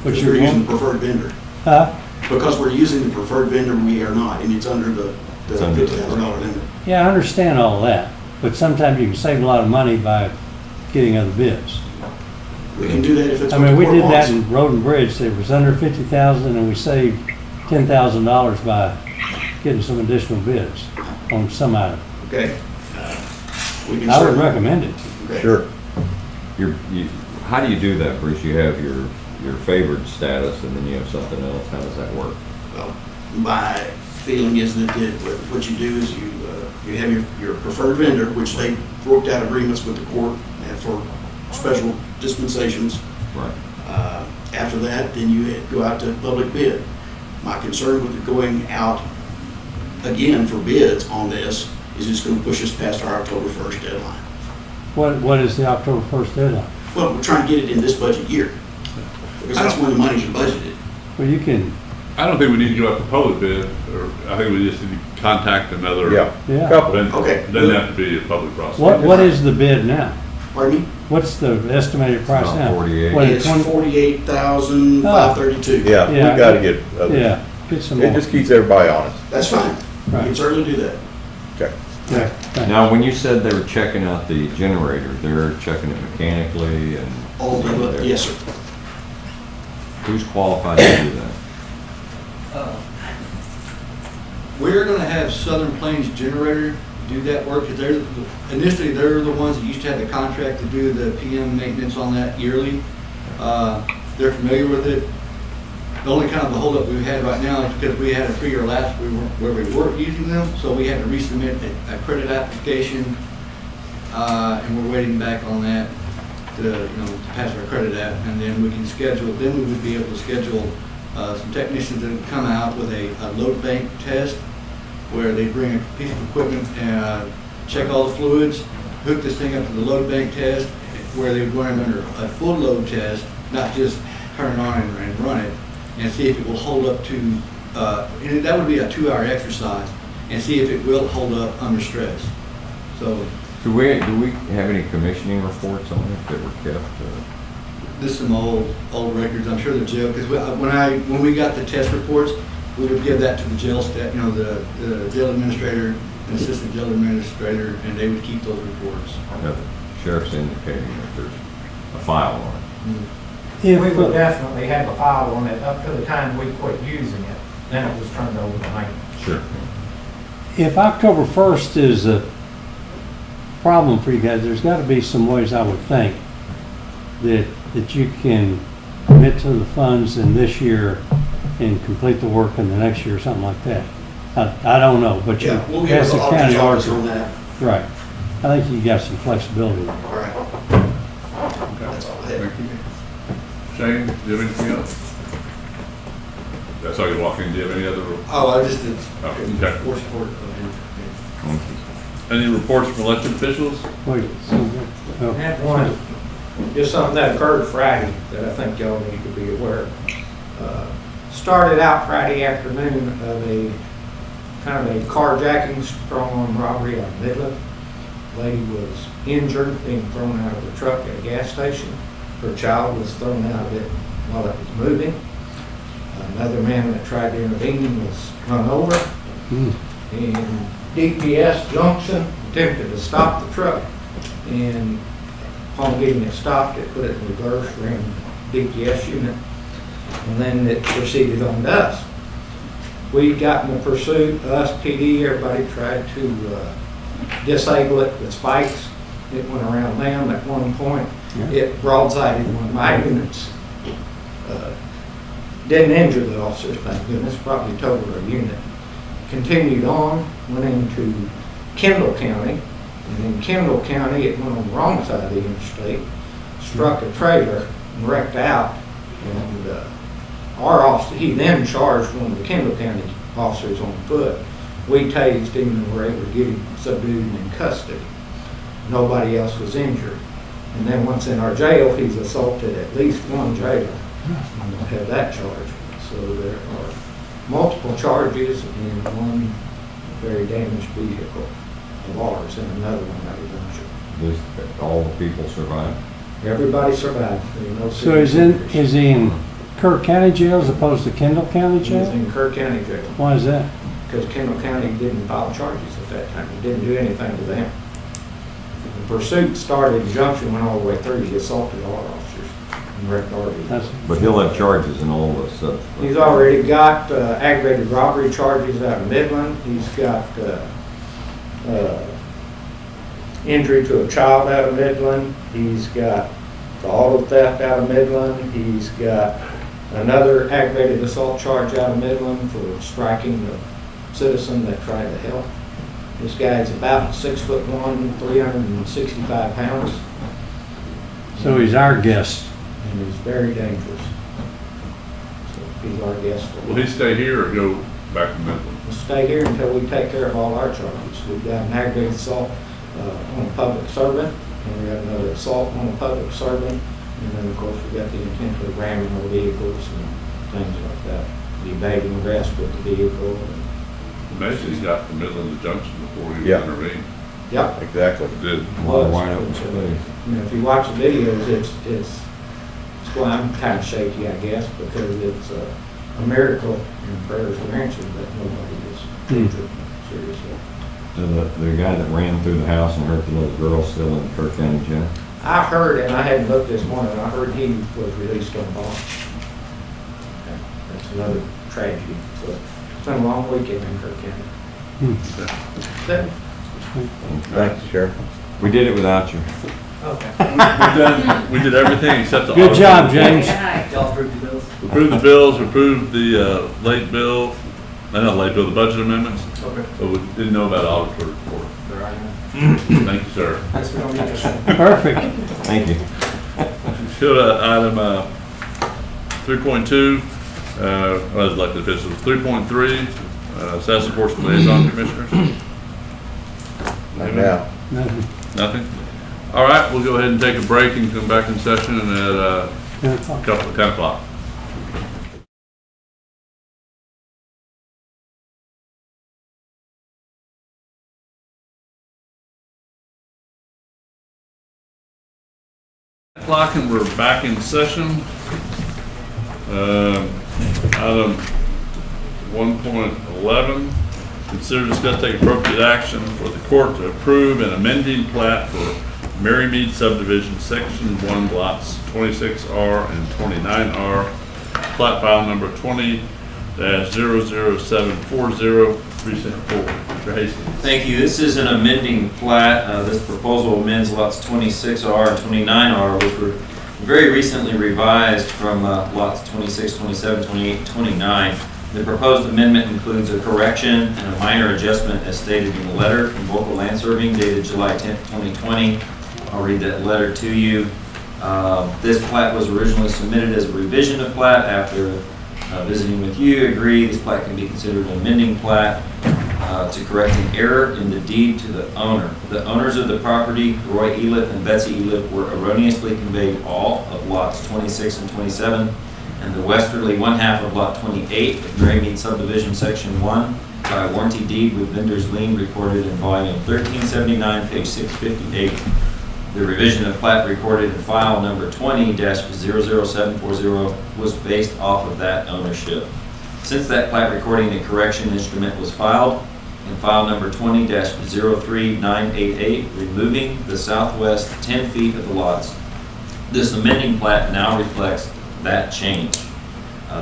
But Because you're we're using the going- preferred vendor. Huh? Because we're using the preferred vendor, we are not, and it's under the $50,000 limit. Yeah, I understand all that, but sometimes you can save a lot of money by getting other bids. We can do that if it's I what mean, the we court did that wants. in Road and Bridge. It was under 50,000 and we saved $10,000 by getting some additional bids on some item. Okay. We can I would certainly- recommend it. Okay. Sure. How do you do that, Bruce? You have your favored status and then you have something else. How does that work? Well, my feeling is that what you do is you have your preferred vendor, which they worked out agreements with the court and for special dispensations. Right. After that, then you go out to public bid. My concern with it going out again for bids on this is it's going to push us past our October 1st deadline. What is the October 1st deadline? Well, we're trying to get it in this budget year, because that's when the money's budgeted. Well, you can, I don't think we need to go out to public bid, or I think we just need to contact another. Yeah. Couple. Okay. It doesn't have to be a public process. what is the bid now? Pardon me? What's the estimated price About now? 48. What, It's 20? $48,532. Yeah, we Yeah, gotta get, Yeah, get some it more. just keeps everybody honest. That's fine. We Right. can certainly do that. Okay. Yeah, thanks. Now, when you said they were checking out the generator, they're checking it mechanically and. All of it, yes, sir. Who's qualified to do that? We're gonna have Southern Plains Generator do that work, because initially, they're the ones that used to have the contract to do the PM maintenance on that yearly. They're familiar with it. The only kind of the holdup we've had right now is because we had a 3-year lapse where we weren't using them, so we had to resubmit a credit application, and we're waiting back on that to pass our credit app, and then we can schedule, then we would be able to schedule some technicians that would come out with a load bank test, where they bring a piece of equipment and check all the fluids, hook this thing up to the load bank test, where they would run it under a full load test, not just turn it on and run it, and see if it will hold up to, and that would be a 2-hour exercise, and see if it will hold up under stress. So Do we have any commissioning reports on it that were kept? this is some old records. I'm sure the jail, because when we got the test reports, we would give that to the jail staff, the jail administrator, and assistant jail administrator, and they would keep those reports. The sheriff's indicating that there's a file on it. We would definitely have a file on it up to the time we quit using it. Then it was turned over to maintenance. Sure. If October 1st is a problem for you guys, there's got to be some ways, I would think, that you can commit to the funds in this year and complete the work in the next year, or something like that. I don't know, but you, Yeah, we'll get as the a county auditor's auditor, on that. right. I think you got some flexibility. All right. That's all I have. Thank you. Shane, do you have anything else? I saw you walk in. Do you have any other? Oh, I just did. Okay. More support. Any reports from elected officials? Wait, I have one, just something that occurred Friday that I think y'all need to be aware of. Started out Friday afternoon of a kind of a carjacking, strong-arm robbery on Midland. Lady was injured, being thrown out of the truck at a gas station. Her child was thrown out of it while it was moving. Another man that tried to intervene was run over. And DPS Junction attempted to stop the truck. And upon getting it stopped, it put it in reverse, ran the DPS unit, and then it proceeded on to us. We got in the pursuit, us, PD, everybody tried to disable it with spikes. It went around them at one point. It broadsided one of my units. Didn't injure the officers, thank goodness, probably totaled our unit. Continued on, went into Kendall County, and in Kendall County, it went on the wrong side of the interstate, struck a trailer and wrecked out. And our officer, he then charged one of the Kendall County officers on foot. We tased him and were able to get him subdued and in custody. Nobody else was injured. And then once in our jail, he's assaulted at least one jailer. And we'll have that charge. So there are multiple charges and one very damaged vehicle of ours and another one that was injured. Does all the people survive? Everybody survived. There were no So is he in Kerr County Jail as opposed to Kendall County He Jail? was in Kerr County Jail. Why is that? Because Kendall County didn't file charges at that time. He didn't do anything to them. The pursuit started in Junction, went all the way through. He assaulted our officers and wrecked our vehicles. But he'll have charges in all the stuff. He's already got aggravated robbery charges out of Midland. He's got injury to a child out of Midland. He's got the auto theft out of Midland. He's got another aggravated assault charge out of Midland for striking the citizen that tried to help. This guy's about 6'1", 365 pounds. So he's our guest. And he's very dangerous. So he's our guest. Will he stay here or go back to Midland? We'll stay here until we take care of all our charges. We've got an aggravated assault on a public servant, and we have another assault on a public servant, and then of course we got the intent of ramming our vehicles and things like that. The evading arrest with the vehicle. Imagine he's got from Midland to Junction before he intervened. Yep. Exactly. Did. If you watch the videos, it's well, I'm kind of shaky, I guess, because it's a miracle and prayers were answered that nobody was injured seriously. So the guy that ran through the house and hurt the little girl still in Kerr County Jail? I heard, and I hadn't looked this morning, I heard he was released on bond. That's another tragedy. So it's been a long weekend in Kerr County. Thanks, Sheriff. We did it without you. Okay. We did everything except the. Good job, James. Y'all approved the bills? We approved the bills, we approved the late bill, not late bill, the budget amendments. Okay. But we didn't know about auditor report. There are none. Thank you, sir. Thanks for coming in. Perfect. Thank you. Item 3.2, as elected officials, 3.3, staff supports liaison commissioners. Not now. Nothing? All right, we'll go ahead and take a break and come back in session at 10 o'clock. And we're back in session. Item 1.11, consider, discuss, take appropriate action for the court to approve an amending plat for Marymead Subdivision, Section 1, lots 26R and 29R, plat file number 20-00740, precinct 4. Mr. Hastings. Thank you. This is an amending plat. This proposal amends lots 26R and 29R, which were very recently revised from lots 26, 27, 28, and 29. The proposed amendment includes a correction and a minor adjustment as stated in the letter from Local Land Serving dated July 10, 2020. I'll read that letter to you. This plat was originally submitted as a revision of plat. After visiting with you, agree this plat can be considered an amending plat to correct an error in the deed to the owner. The owners of the property, Roy Eliff and Betsy Eliff, were erroneously conveyed all of lots 26 and 27 and the westerly one half of lot 28 of Marymead Subdivision Section 1 by a warranty deed with vendor's lien recorded in volume 1379, page 658. The revision of plat recorded in file number 20-00740 was based off of that ownership. Since that plat recording and correction instrument was filed in file number 20-03988, removing the southwest 10 feet of the lots, this amending plat now reflects that change.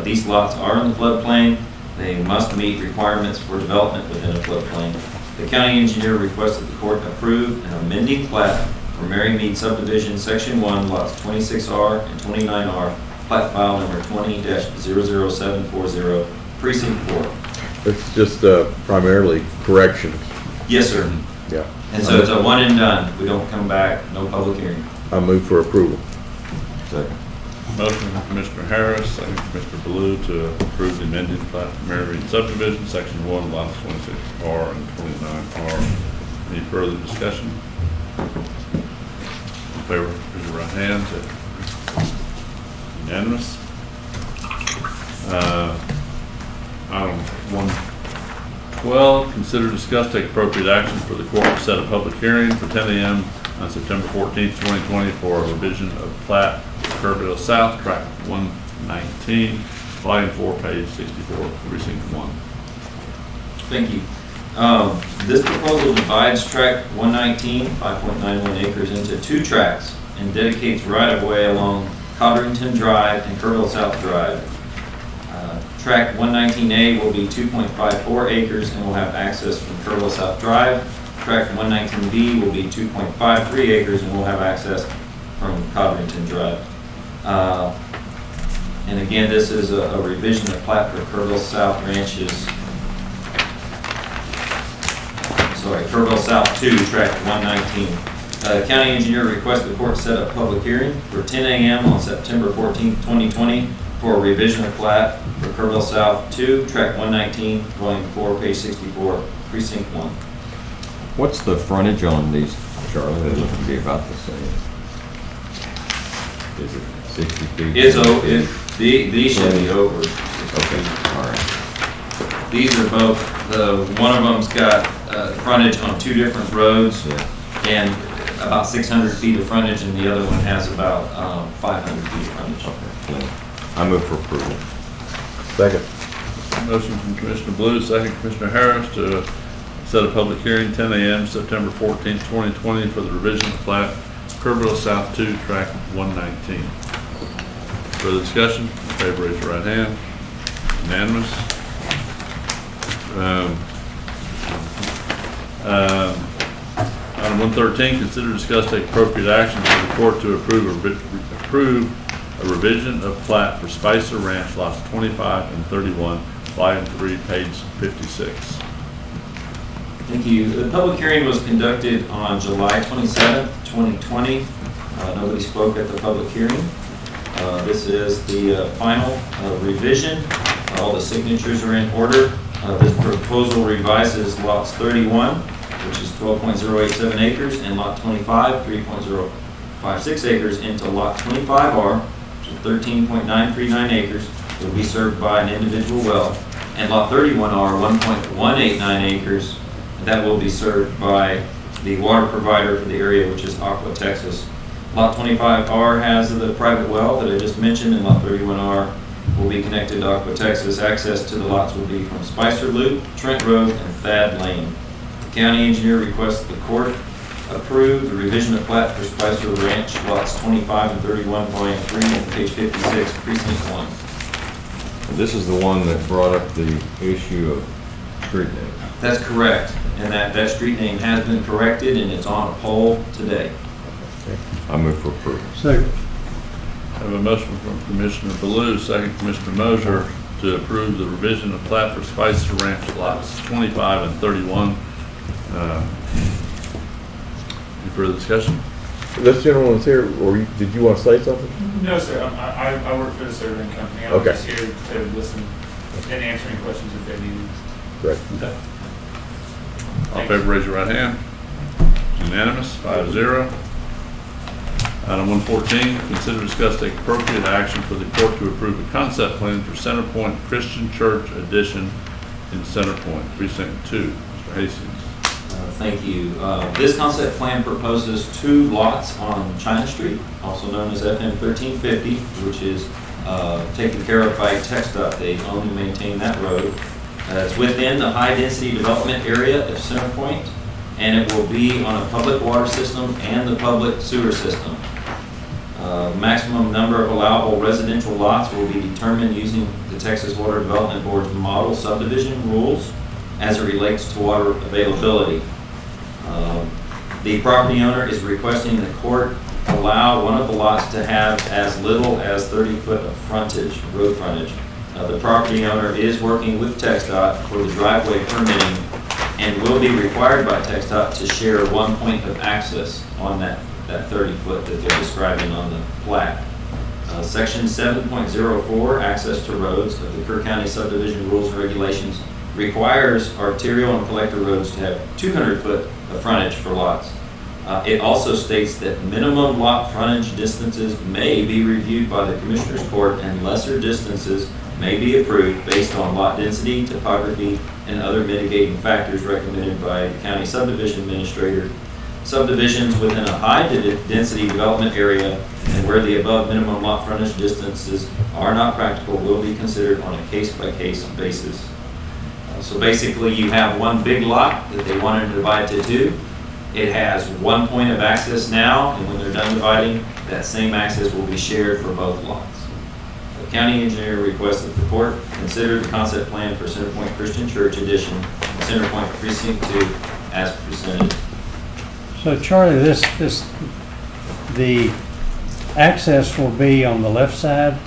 These lots are in the floodplain. They must meet requirements for development within a floodplain. The county engineer requested the court approve an amending plat for Mary Mead Subdivision, Section 1, lots 26R and 29R, plat file number 20-00740, precinct 4. It's just primarily corrections. Yes, sir. Yeah. And so it's a one and done. We don't come back, no public hearing. I move for approval. Second. Motion from Commissioner Harris, second from Commissioner Blue to approve the amended plat for Mary Read Subdivision, Section 1, lots 26R and 29R. Any further discussion? In favor, raise your right hand. Unanimous. Item 112, consider, discuss, take appropriate action for the court to set a public hearing for 10 a.m. on September 14th, 2020 for a revision of plat Kerrville South, tract 119, volume 4, page 64, precinct 1. Thank you. This proposal divides tract 119, 5.91 acres, into 2 tracts and dedicates right-of-way along Codrington Drive and Kerrville South Drive. Tract 119A will be 2.54 acres and will have access from Kerrville South Drive. Tract 119B will be 2.53 acres and will have access from Codrington Drive. And again, this is a revision of plat for Kerrville South Ranches. Sorry, Kerrville South 2, tract 119. County engineer requests the court set a public hearing for 10 a.m. on September 14, 2020 for a revision of plat for Kerrville South 2, tract 119, volume 4, page 64, precinct 1. What's the frontage on these, Charlie? They look to be about the same. Is it 60 feet? These should be over. Okay, all right. These are both, one of them's got frontage on 2 different roads and about 600 feet of frontage, and the other one has about 500 feet of frontage. Okay. I move for approval. Second. Motion from Commissioner Blue, second Commissioner Harris to set a public hearing 10 a.m. September 14th, 2020 for the revision of plat Kerrville South 2, tract 119. Further discussion? In favor, raise your right hand. Unanimous. Item 113, consider, discuss, take appropriate action for the court to approve a revision of plat for Spicer Ranch, lots 25 and 31, volume 3, page 56. Thank you. The public hearing was conducted on July 27th, 2020. Nobody spoke at the public hearing. This is the final revision. All the signatures are in order. This proposal revises lots 31, which is 12.087 acres, and lot 25, 3.056 acres, into lot 25R, which is 13.939 acres. It will be served by an individual well, and lot 31R, 1.189 acres. That will be served by the water provider for the area, which is Aqua Texas. Lot 25R has the private well that I just mentioned, and lot 31R will be connected to Aqua Texas. Access to the lots will be from Spicer Loop, Trent Road, and Thad Lane. The county engineer requests the court approve the revision of plat for Spicer Ranch, lots 25 and 31, volume 3, and page 56, precinct 1. This is the one that brought up the issue of street name. That's correct. And that street name has been corrected, and it's on a poll today. Okay. I move for approval. Second. I have a motion from Commissioner Blue, second Commissioner Mosier, to approve the revision of plat for Spicer Ranch, lots 25 and 31. Any further discussion? This gentleman's here, or did you want to say something? No, sir. I work for the surveying company. I'm just here to listen and answer any questions if they need. Great. Okay. All in favor, raise your right hand. It's unanimous, 5-0. Item 114, consider, discuss, take appropriate action for the court to approve a concept plan for Center Point Christian Church addition in Center Point, precinct 2. Mr. Hastings. Thank you. This concept plan proposes 2 lots on China Street, also known as FM 1350, which is taken care of by TxDOT. They own and maintain that road. It's within the high-density development area of Centerpoint, and it will be on a public water system and the public sewer system. Maximum number of allowable residential lots will be determined using the Texas Water Development Board's model subdivision rules as it relates to water availability. The property owner is requesting the court allow one of the lots to have as little as 30 foot of frontage, road frontage. The property owner is working with TxDOT for the driveway permitting and will be required by TxDOT to share 1 point of access on that 30 foot that they're describing on the plat. Section 7.04, access to roads of the Kerr County Subdivision Rules and Regulations, requires arterial and collector roads to have 200 foot of frontage for lots. It also states that minimum lot frontage distances may be reviewed by the Commissioner's Court and lesser distances may be approved based on lot density, topography, and other mitigating factors recommended by the County Subdivision Administrator. Subdivisions within a high-density development area and where the above minimum lot frontage distances are not practical will be considered on a case-by-case basis. So basically, you have one big lot that they wanted to divide to 2. It has 1 point of access now, and when they're done dividing, that same access will be shared for both lots. The county engineer requests that the court consider the concept plan for Centerpoint Christian Church Edition, Centerpoint Precinct 2, as presented. So Charlie, the access will be on the left side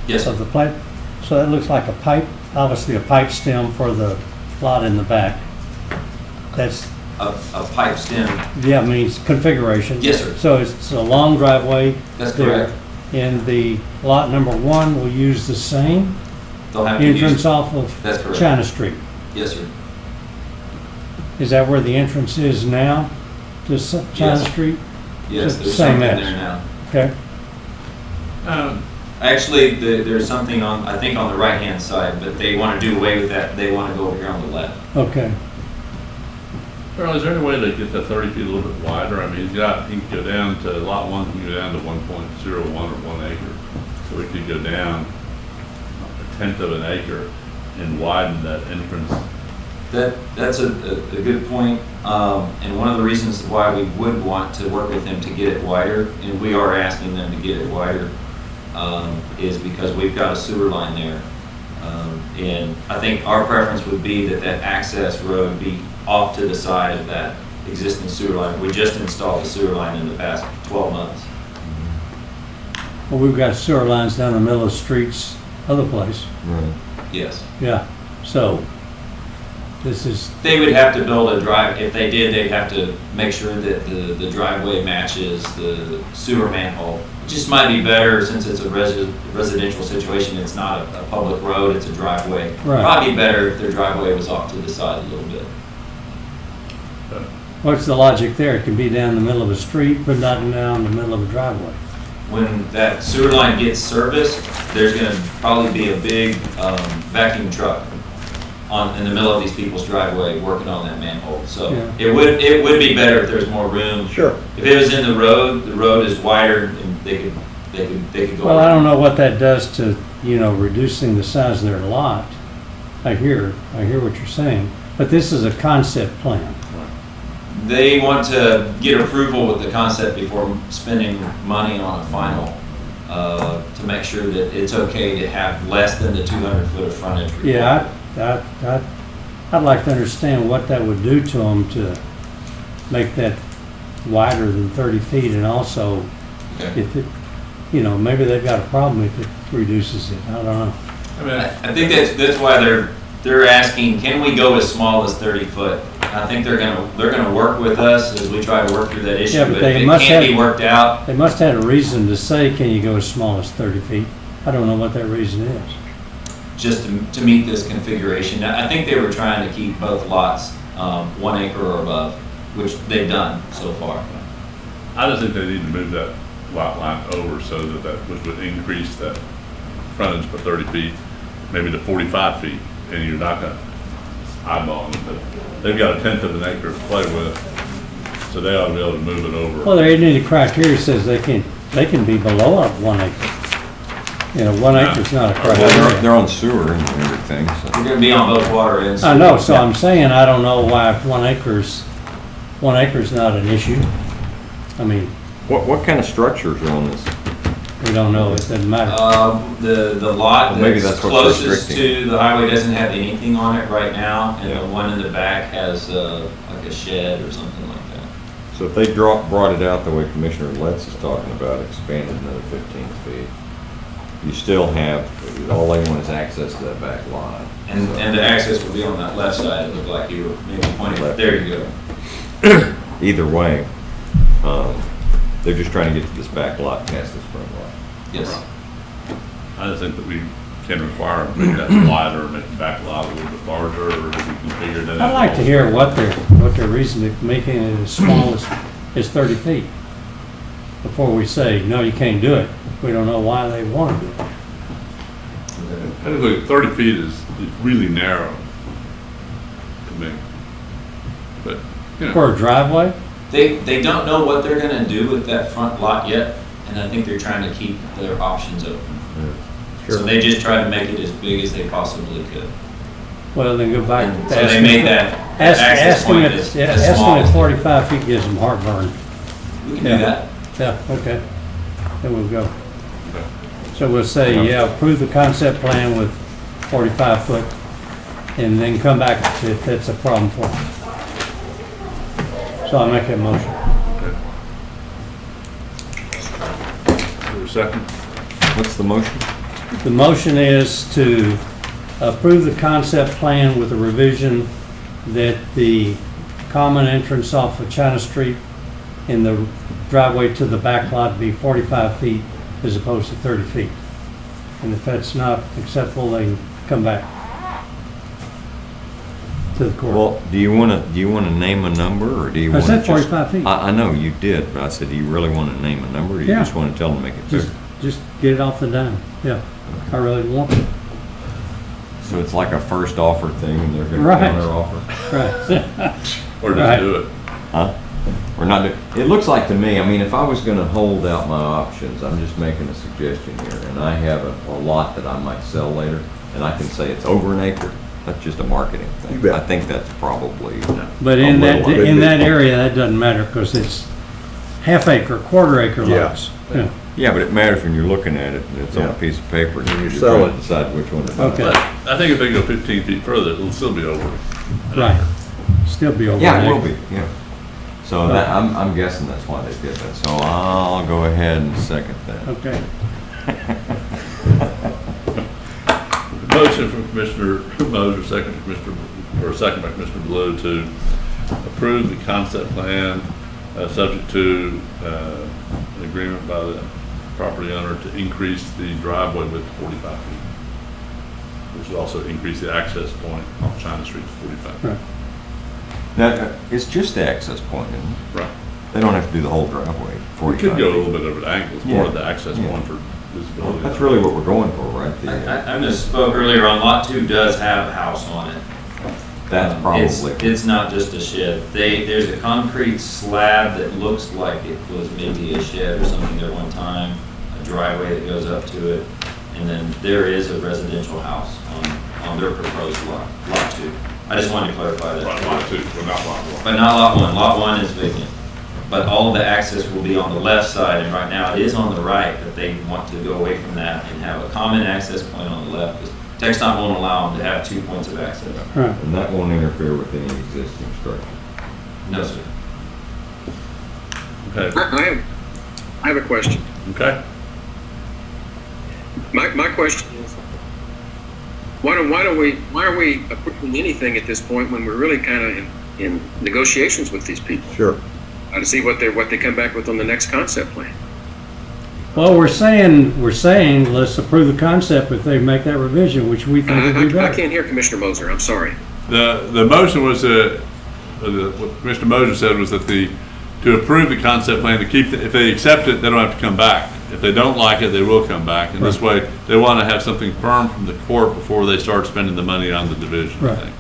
Yes, of the plant? So that looks like a pipe, obviously a pipe stem for the lot in the back. That's, a pipe stem. yeah, I mean, it's configuration. Yes, sir. So it's a long driveway. That's there. correct. And the lot number 1 will use the same They'll have to entrance use, off of that's correct. China Street. Yes, sir. Is that where the entrance is now to China Yes. Street? Yes, So there's same something as. there now. Okay. Actually, there's something on, I think on the right-hand side, but they want to do away with that. They want to go over here on the left. Okay. Earl, is there any way to get that 30 feet a little bit wider? I mean, he can go down to lot 1, he can go down to 1.01 or 1 acre. So we could go down a tenth of an acre and widen that entrance. That's a good point. And one of the reasons why we would want to work with them to get it wider, and we are asking them to get it wider, is because we've got a sewer line there. And I think our preference would be that that access road be off to the side of that existing sewer line. We just installed the sewer line in the past 12 months. Well, we've got sewer lines down the middle of streets, other place. Right. Yes. Yeah. So this is, They would have to build a drive, if they did, they'd have to make sure that the driveway matches the sewer manhole. It just might be better since it's a residential situation, it's not a public road, it's a driveway. Right. Probably better if their driveway was off to the side a little bit. what's the logic there? It can be down the middle of a street, but not down the middle of a driveway. When that sewer line gets serviced, there's gonna probably be a big vacuum truck in the middle of these people's driveway working on that manhole. So Yeah. it would be better if there's more room. Sure. If it was in the road is wider and they could go. Well, I around. don't know what that does to, reducing the size of their lot. I hear what you're saying, but this is a concept plan. They want to get approval with the concept before spending money on a final, to make sure that it's okay to have less than the 200 foot of frontage required. Yeah, I'd like to understand what that would do to them to make that wider than 30 feet, and also Okay. if it, maybe they've got a problem if it reduces it. I don't know. I think that's why they're asking, can we go as small as 30 foot? I think they're gonna work with us as we try to work through that issue, Yeah, but but they if it must can't have- be worked out, They must have a reason to say, can you go as small as 30 feet? I don't know what that reason is. just to meet this configuration. I think they were trying to keep both lots 1 acre or above, which they've done so far. I just think they need to move that lot line over so which would increase that frontage by 30 feet, maybe to 45 feet, and you're not gonna, eyeballing it, but they've got 1/10 of an acre to play with, so they ought to be able to move it over. Well, there ain't any criteria says they can be below a 1 acre. You know, 1 acre's not a criteria. They're on sewer and everything, so. You're gonna be on both water and sewer. I know, so I'm saying I don't know why 1 acre's not an issue. I mean, What kind of structures are on this? we don't know, it doesn't matter. The lot Well, maybe that's that's what's closest restricting. to the highway doesn't have anything on it right now, and the one in the back has like a shed or something like that. So if they brought it out the way Commissioner Letts is talking about, expanded another 15 feet, you still have, all they want is access to that back lot. And the access will be on that left side, it looked like you were maybe pointing, there you go. Either way, they're just trying to get to this back lot past this front lot. Yes. I just think that we can require them to make that wider, make the back lot a little bit larger, or we can figure that out. I'd like to hear what their reason to making it as small as 30 feet before we say, no, you can't do it. We don't know why they want to do it. I think 30 feet is really narrow to me. But, you know. For a driveway? They don't know what they're gonna do with that front lot yet, and I think they're trying to keep their options open. Sure. So they just try to make it as big as they possibly could. Well, then go back. And so they made that access point as small Asking as at 45 feet gives them heartburn. We can do that. Yeah, okay. Then we'll go. So we'll say, yeah, approve the concept plan with 45 foot, and then come back if that's a problem for them. So I'll make that motion. Is there a second? What's the motion? The motion is to approve the concept plan with a revision that the common entrance off of China Street in the driveway to the back lot be 45 feet as opposed to 30 feet. And if that's not acceptable, they can come back to the court. Well, do you want to name a number, or do you I want to said just? 45 feet. I know you did, but I said, do you really want to name a number, or do you Yeah. just want to tell them to make it bigger? Just get it off the dime. Yeah, I really want it. So it's like a first offer thing, and they're going to Right. counter offer? Right. Or just Right. do it. Huh? Or not do, it looks like to me, I mean, if I was going to hold out my options, I'm just making a suggestion here, and I have a lot that I might sell later, and I can say it's over an acre. That's just a marketing You thing. bet. I think that's probably. But a in little- that area, that doesn't matter because it's half acre, quarter acre lots. Yeah. Yeah, but it matters when you're looking at it, and it's on Yeah. a piece of paper, and you're Sell trying it. to decide which one to buy. Okay. But I think if they go 15 feet further, it'll still be over. an Right. acre. Still be over. Yeah, an it will acre. be, yeah. So that, I'm guessing that's why they did that. So I'll go ahead and second that. Okay. Motion from Commissioner Moser, second by Commissioner Blue to approve the concept plan, subject to an agreement by the property owner to increase the driveway width to 45 feet, which would also increase the access point on China Street to 45 feet. Right. Now, it's just the access point, isn't it? Right. They don't have to do the whole driveway, We 45 could go a feet. little bit over the angle, it's more Yeah. of the access Yeah. point for visibility. That's really what we're going for, right? The, I misspoke earlier on, lot 2 does have a house on it. That's probably. It's not just a shed. There's a concrete slab that looks like it was maybe a shed or something at one time, a driveway that goes up to it, and then there is a residential house on their proposed lot 2. I just wanted to clarify that. Right, lot 2, but not lot 1. But not lot 1. Lot 1 is vacant. But all of the access will be on the left side, and right now it is on the right, but they want to go away from that and have a common access point on the left. Because TxDOT won't allow them to have 2 points of access. Right. And that won't interfere with any existing structure. No, sir. Okay, I have a question. okay. My question is, why are we approving anything at this point when we're really kind of in negotiations with these people? Sure. To see what they come back with on the next concept plan. Well, we're saying let's approve the concept if they make that revision, which we think would be I better. can't hear Commissioner Moser, I'm sorry. The motion was, what Commissioner Moser said was that to approve the concept plan, to keep, if they accept it, they don't have to come back. If they don't like it, they will come back. And this way, they want to have something firm from the court before they start spending the money on the division, I Right. think.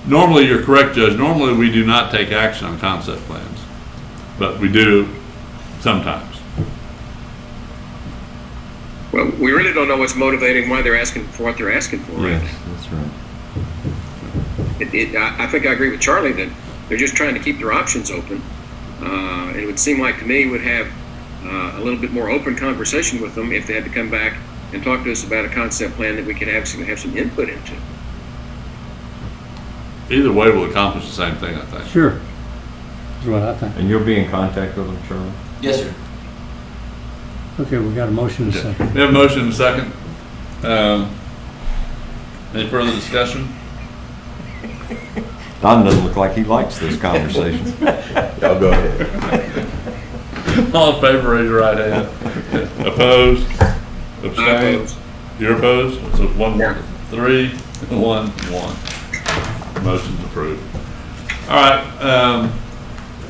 Normally, you're correct, Judge. Normally, we do not take action on concept plans, but we do sometimes. Well, we really don't know what's motivating why they're asking for what they're asking for. Right? Yes, that's right. I think I agree with Charlie that they're just trying to keep their options open. It would seem like to me would have a little bit more open conversation with them if they had to come back and talk to us about a concept plan that we could have some input into. Either way will accomplish the same thing, I think. Sure. That's what I think. And you'll be in contact with them, Charlie? Yes, sir. Okay, we got a motion and a second. We have a motion and a second. Any further discussion? Don doesn't look like he likes this conversation. Y'all go ahead. All in favor, raise your right hand. Opposed? Abstained? Opposed. You're opposed? So it's 1-1, 3-1-1. Motion's approved. All right,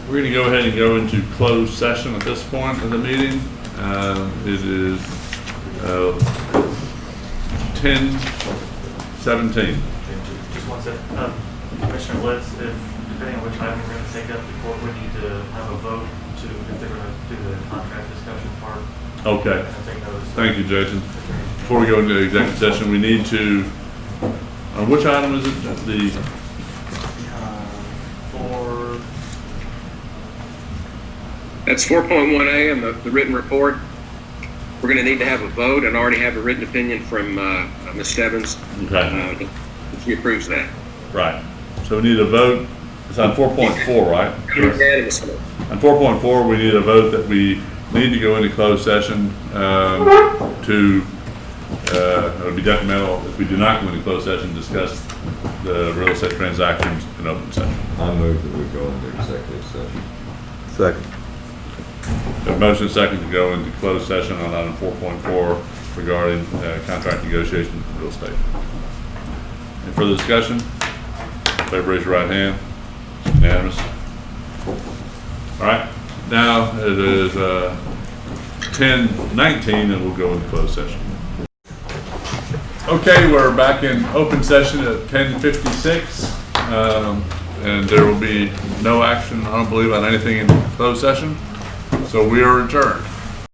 we're gonna go ahead and go into closed session at this point of the meeting. It is 10:17. Just one second. Commissioner Litz, depending on which item we're going to take up, the court would need to have a vote if they're going to do the contract discussion part. Okay. Thank you, Jason. Before we go into executive session, we need to, on which item is it? That's 4.1A and the written report. We're going to need to have a vote and already have a written opinion from Ms. Stebbins. Okay. She approves that. Right. So we need a vote. It's on 4.4, right? Unanimously. On 4.4, we need a vote that we need to go into closed session it would be detrimental if we do not go into closed session, discuss the real estate transactions in open session. I move that we go into executive session. Second. A motion second to go into closed session on item 4.4 regarding contract negotiations in real estate. Any further discussion? Favor, raise your right hand. Unanimous. All right. Now it is 10:19 and we'll go into closed session. Okay, we're back in open session at 10:56. And there will be no action, I don't believe, on anything in closed session. So we are adjourned.